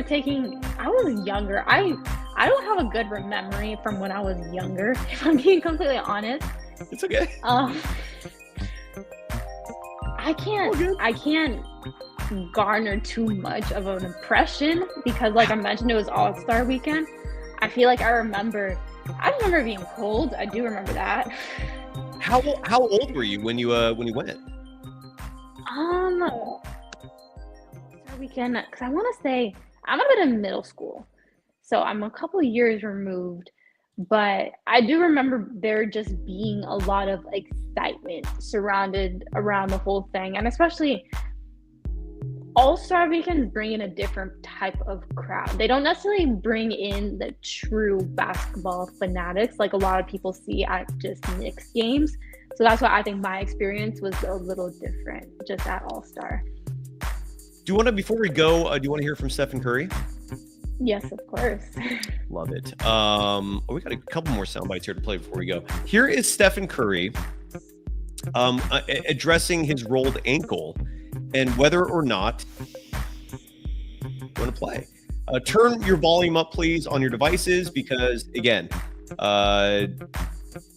taking, I was younger. I don't have a good memory from when I was younger, if I'm being completely honest. It's okay. I can't garner too much of an impression because like I mentioned, it was All-Star weekend. I feel like I remember being cold. I do remember that. How old were you when you went? All-Star weekend, because I want to say I might have been in middle school, so I'm a couple of years removed. But I do remember there just being a lot of excitement surrounded around the whole thing, and especially All-Star Weekend bring in a different type of crowd. They don't necessarily bring in the true basketball fanatics like a lot of people see at just Knicks games. So that's why I think my experience was a little different just at All-Star. Do you want to, before we go, do you want to hear from Stephen Curry? Yes, of course. Love it. We got a couple more sound bites here to play before we go. Here is Stephen Curry addressing his rolled ankle and whether or not going to play. Turn your volume up, please, on your devices because, again,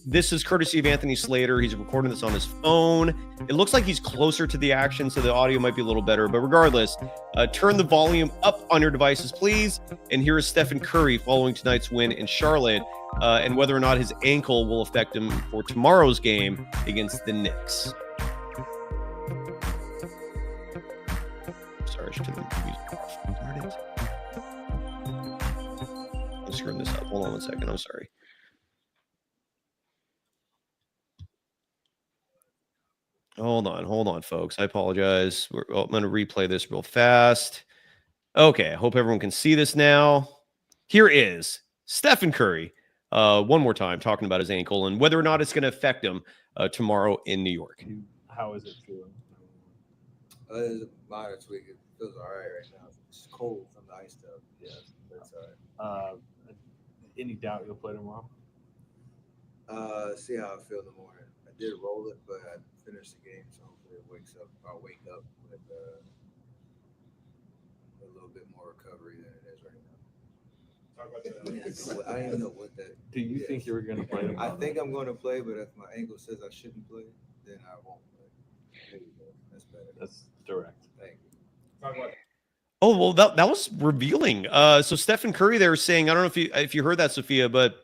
this is courtesy of Anthony Slater. He's recording this on his phone. It looks like he's closer to the action, so the audio might be a little better. But regardless, turn the volume up on your devices, please. And here is Stephen Curry following tonight's win in Charlotte and whether or not his ankle will affect him for tomorrow's game against the Knicks. Sorry, I should turn the music off. There it is. I'm screwing this up. Hold on 1 second. I'm sorry. Hold on, folks. I apologize. I'm going to replay this real fast. Okay, I hope everyone can see this now. Here is Stephen Curry, one more time, talking about his ankle and whether or not it's going to affect him tomorrow in New York. How is it feeling? It's a minor tweak. It feels all right now. It's cold from the ice stuff. Yeah, that's all right. Any doubt you'll play tomorrow? See how I feel in the morning. I did roll it, but I finished the game, so hopefully I'll wake up with a little bit more recovery than it is right now. Talk about that. I don't even know what that. Do you think you're going to play tomorrow? I think I'm going to play, but if my ankle says I shouldn't play, then I won't play. There you go. That's better. That's direct. Thank you. Talk about it. Oh, well, that was revealing. So Stephen Curry there saying, I don't know if you heard that, Sophia, but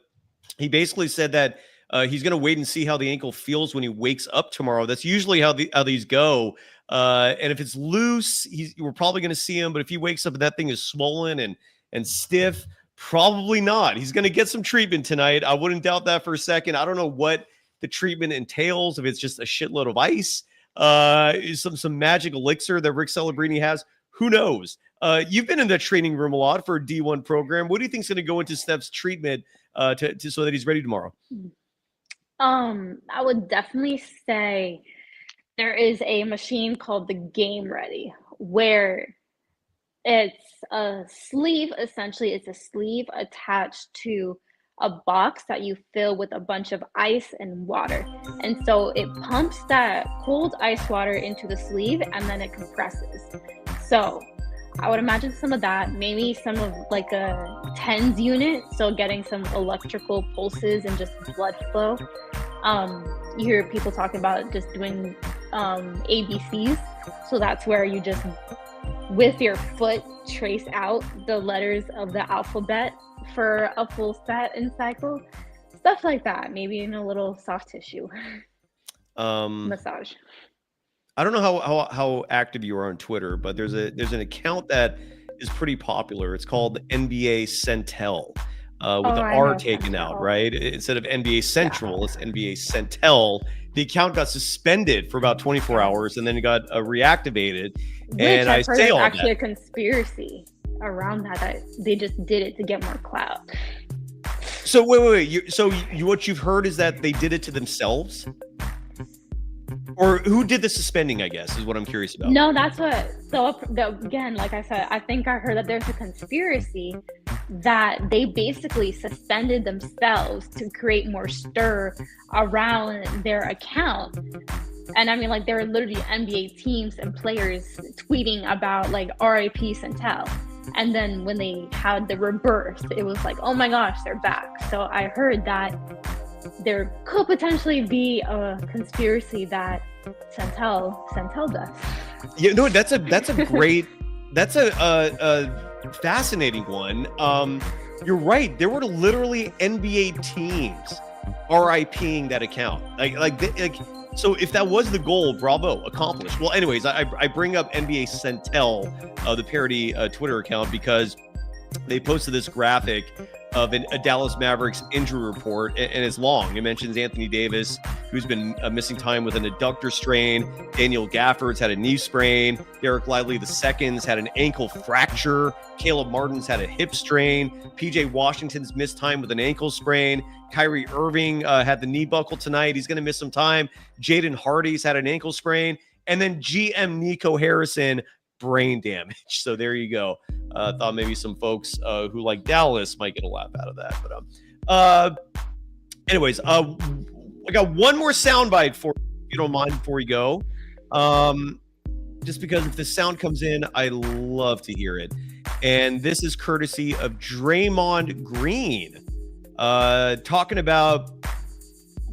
he basically said that he's going to wait and see how the ankle feels when he wakes up tomorrow. That's usually how these go. And if it's loose, we're probably going to see him. But if he wakes up and that thing is swollen and stiff, probably not. He's going to get some treatment tonight. I wouldn't doubt that for a second. I don't know what the treatment entails. If it's just a shitload of ice, some magic elixir that Rick Celebrini has, who knows? You've been in the training room a lot for a D1 program. What do you think is going to go into Steph's treatment so that he's ready tomorrow? I would definitely say there is a machine called the Game Ready, where it's a sleeve. Essentially, it's a sleeve attached to a box that you fill with a bunch of ice and water. And so it pumps that cold ice water into the sleeve and then it compresses. So I would imagine some of that, maybe some of like a TENS unit, so getting some electrical pulses and just blood flow. You hear people talking about just doing ABCs. So that's where you just, with your foot, trace out the letters of the alphabet for a full set and cycle. Stuff like that, maybe in a little soft tissue massage. I don't know how active you are on Twitter, but there's an account that is pretty popular. It's called NBA Centel, with the R taken out, right? Instead of NBA Central, it's NBA Centel. The account got suspended for about 24 hours, and then it got reactivated. Which and I've heard is actually that. A conspiracy around that they just did it to get more clout. So wait. What you've heard is that they did it to themselves? Or who did the suspending, I guess, is what I'm curious about. No, that's what. So again, like I said, I think I heard that there's a conspiracy that they basically suspended themselves to create more stir around their account. And I mean, like, there are literally NBA teams and players tweeting about like RIP Centel. And then when they had the rebirth, it was like, oh my gosh, they're back. So I heard that there could potentially be a conspiracy that Centel does. Yeah, no, that's a great, that's a fascinating one. You're right. There were literally NBA teams RIPing that account. So if that was the goal, bravo, accomplished. Well, anyways, I bring up NBA Centel, the parody Twitter account, because they posted this graphic of a Dallas Mavericks injury report, and it's long. It mentions Anthony Davis, who's been missing time with an adductor strain. Daniel Gafford's had a knee sprain. Derek Lively II's had an ankle fracture. Caleb Martin's had a hip strain. PJ Washington's missed time with an ankle sprain. Kyrie Irving had the knee buckle tonight. He's going to miss some time. Jaden Hardy's had an ankle sprain. And then GM Nico Harrison, brain damage. So there you go. Thought maybe some folks who like Dallas might get a laugh out of that. But anyways, I got one more soundbite for you, if you don't mind, before we go. Just because if the sound comes in, I love to hear it. And this is courtesy of Draymond Green talking about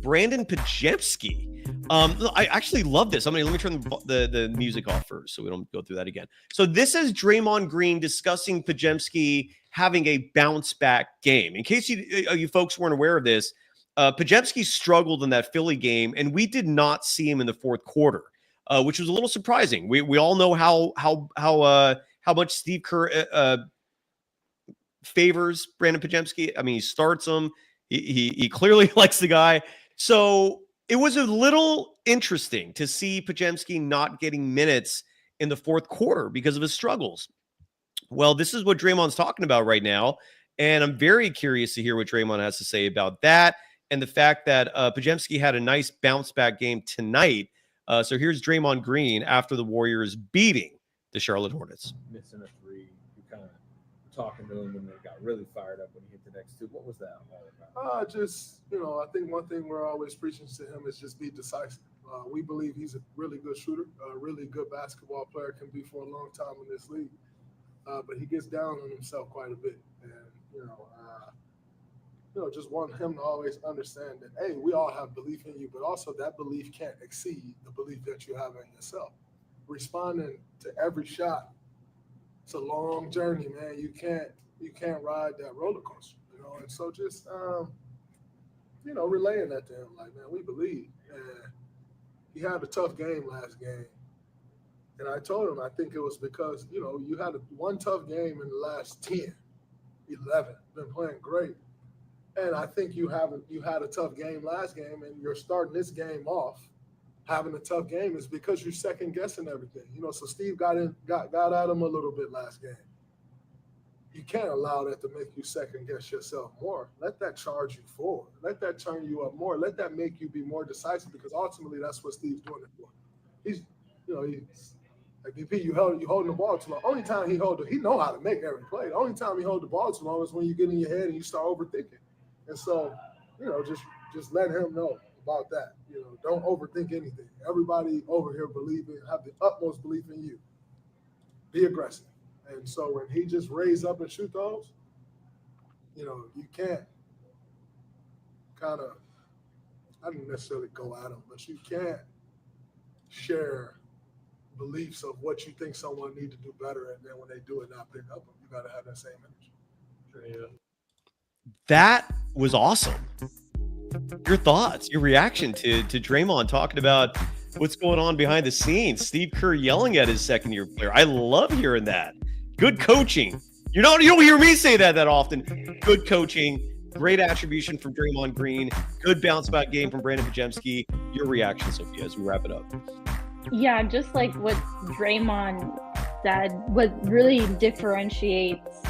Brandon Podziemski. I actually love this. Let me turn the music off first so we don't go through that again. So this is Draymond Green discussing Podziemski having a bounce back game. In case you folks weren't aware of this, Podziemski struggled in that Philly game, and we did not see him in the fourth quarter, which was a little surprising. We all know how much Steve Kerr favors Brandon Podziemski. I mean, he starts him. He clearly likes the guy. So it was a little interesting to see Podziemski not getting minutes in the fourth quarter because of his struggles. Well, this is what Draymond's talking about right now, and I'm very curious to hear what Draymond has to say about that and the fact that Podziemski had a nice bounce-back game tonight. So here's Draymond Green after the Warriors beating the Charlotte Hornets. Missing a three, you kind of talking to him when they got really fired up when he hit the next two. What was that all about? I think one thing we're always preaching to him is just be decisive. We believe he's a really good shooter, a really good basketball player, can be for a long time in this league. But he gets down on himself quite a bit. And, just want him to always understand that, hey, we all have belief in you, but also that belief can't exceed the belief that you have in yourself. Responding to every shot, it's a long journey, man. You can't ride that roller coaster. And so just, relaying that to him, like, man, we believe. And he had a tough game last game. And I told him, I think it was because, you had one tough game in the last 10, 11, been playing great. And I think you had a tough game last game, and you're starting this game off having a tough game is because you're second guessing everything. So Steve got at him a little bit last game. You can't allow that to make you second guess yourself more. Let that charge you forward. Let that turn you up more. Let that make you be more decisive, because ultimately that's what Steve's doing it for. He's like, BP, you holding the ball too long. Only time he know how to make every play. The only time he hold the ball too long is when you get in your head and you start overthinking. And so, just let him know about that. Don't overthink anything. Everybody over here have the utmost belief in you. Be aggressive. And so when he just raise up and shoot those, you can't kind of, I don't necessarily go at him, but you can't share beliefs of what you think someone needs to do better, and then when they do it, not pick up them. You got to have that same energy. Yeah. That was awesome. Your thoughts, your reaction to Draymond talking about what's going on behind the scenes. Steve Kerr yelling at his second-year player. I love hearing that. Good coaching. You don't hear me say that often. Good coaching. Great attribution from Draymond Green. Good bounce-back game from Brandon Podziemski. Your reaction, Sophia, as we wrap it up. Yeah, just like what Draymond said, what really differentiates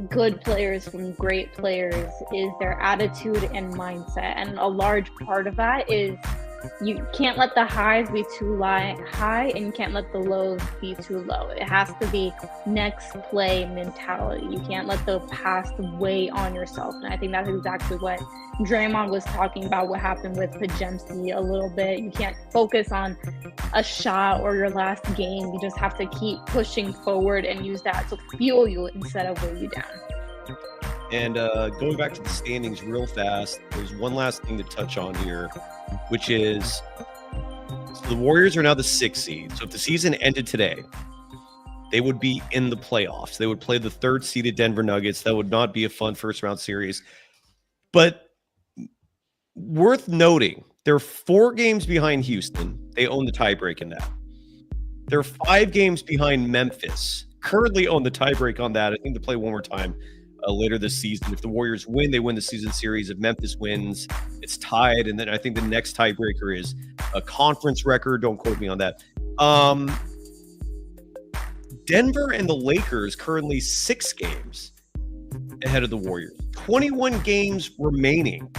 good players from great players is their attitude and mindset. And a large part of that is you can't let the highs be too high, and you can't let the lows be too low. It has to be next play mentality. You can't let the past weigh on yourself. And I think that's exactly what Draymond was talking about, what happened with Podziemski a little bit. You can't focus on a shot or your last game. You just have to keep pushing forward and use that to fuel you instead of weigh you down. And going back to the standings real fast, there's one last thing to touch on here, which is the Warriors are now the 6th seed. So if the season ended today, they would be in the playoffs. They would play the 3rd-seeded Denver Nuggets. That would not be a fun first-round series. But worth noting, they're 4 games behind Houston. They own the tiebreak in that. They're 5 games behind Memphis. Currently own the tiebreak on that. I think to play one more time. later this season. If the Warriors win, they win the season series. If Memphis wins, it's tied. And then I think the next tiebreaker is a conference record. Don't quote me on that. Denver and the Lakers currently 6 games ahead of the Warriors. 21 games remaining.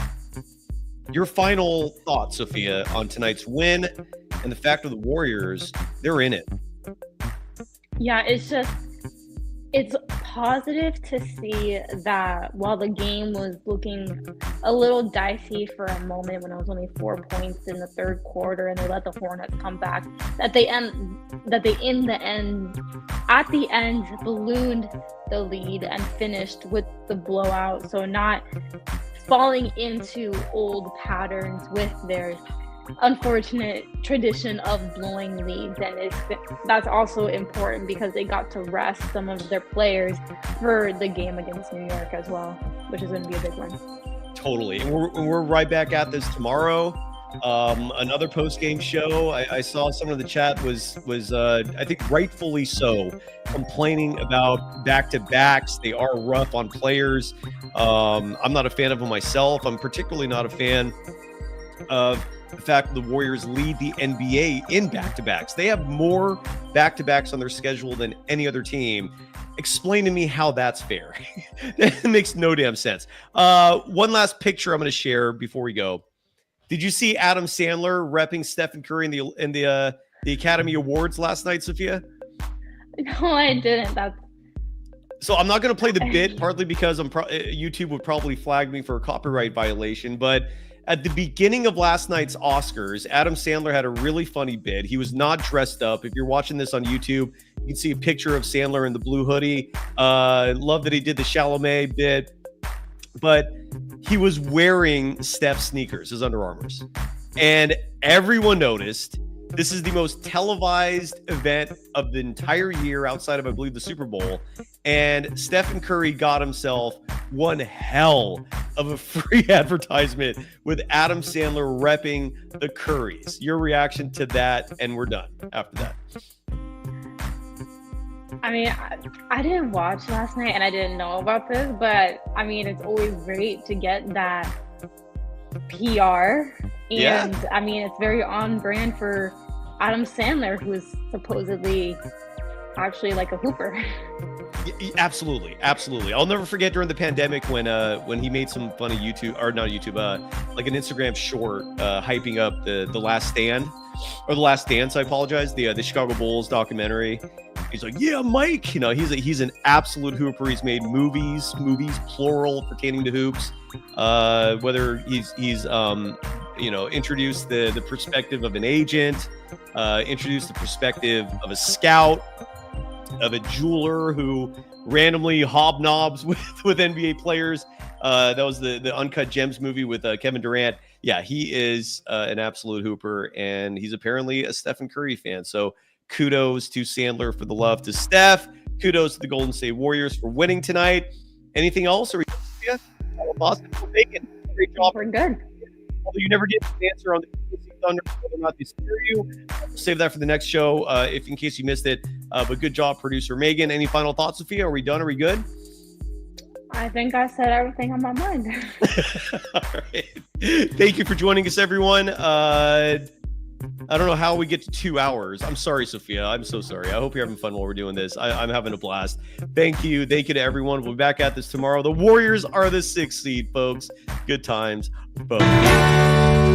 Your final thoughts, Sophia, on tonight's win and the fact of the Warriors, they're in it. Yeah, it's positive to see that while the game was looking a little dicey for a moment when it was only 4 points in the third quarter and they let the Hornets come back, at the end ballooned the lead and finished with the blowout. So not falling into old patterns with their unfortunate tradition of blowing leads, and that's also important because they got to rest some of their players for the game against New York as well, which is going to be a big one. Totally. And we're right back at this tomorrow. Another post-game show. I saw someone in the chat was I think rightfully so, complaining about back-to-backs. They are rough on players. I'm not a fan of them myself. I'm particularly not a fan of the fact that the Warriors lead the NBA in back-to-backs. They have more back-to-backs on their schedule than any other team. Explain to me how that's fair. That makes no damn sense. One last picture I'm going to share before we go. Did you see Adam Sandler repping Stephen Curry in the Academy Awards last night, Sophia? No, I didn't. So I'm not going to play the bit, partly because YouTube would probably flag me for a copyright violation. But at the beginning of last night's Oscars, Adam Sandler had a really funny bit. He was not dressed up. If you're watching this on YouTube, you can see a picture of Sandler in the blue hoodie. Love that he did the Chalamet bit. But he was wearing Steph's sneakers, his Under Armours. And everyone noticed. This is the most televised event of the entire year outside of, I believe, the Super Bowl. And Stephen Curry got himself one hell of a free advertisement with Adam Sandler repping the Currys. Your reaction to that, and we're done after that. I mean, I didn't watch last night and I didn't know about this, but I mean, it's always great to get that PR. And I mean, it's very on brand for Adam Sandler, who is supposedly actually like a hooper. Absolutely. I'll never forget during the pandemic when he made some funny YouTube, or not YouTube, like an Instagram short hyping up the Last Stand, or the Last Dance. I apologize. The Chicago Bulls documentary. He's like, yeah, Mike. You know, he's an absolute hooper. He's made movies plural pertaining to hoops. Whether he's introduced the perspective of an agent, introduced the perspective of a scout, of a jeweler who randomly hobnobs with NBA players. That was the Uncut Gems movie with Kevin Durant. Yeah, he is an absolute hooper, and he's apparently a Stephen Curry fan. So kudos to Sandler for the love to Steph. Kudos to the Golden State Warriors for winning tonight. Anything else? Or Boston for bacon. Great job. We're good. Although you never get an answer on the Thunder, whether or not they scare you. We'll save that for the next show, if in case you missed it. But good job, producer Megan. Any final thoughts, Sophia? Are we done? Are we good? I think I said everything on my mind. All right. Thank you for joining us, everyone. I don't know how we get to 2 hours. I'm sorry, Sophia. I'm so sorry. I hope you're having fun while we're doing this. I'm having a blast. Thank you. Thank you to everyone. We'll be back at this tomorrow. The Warriors are the 6th seed, folks. Good times. Boom.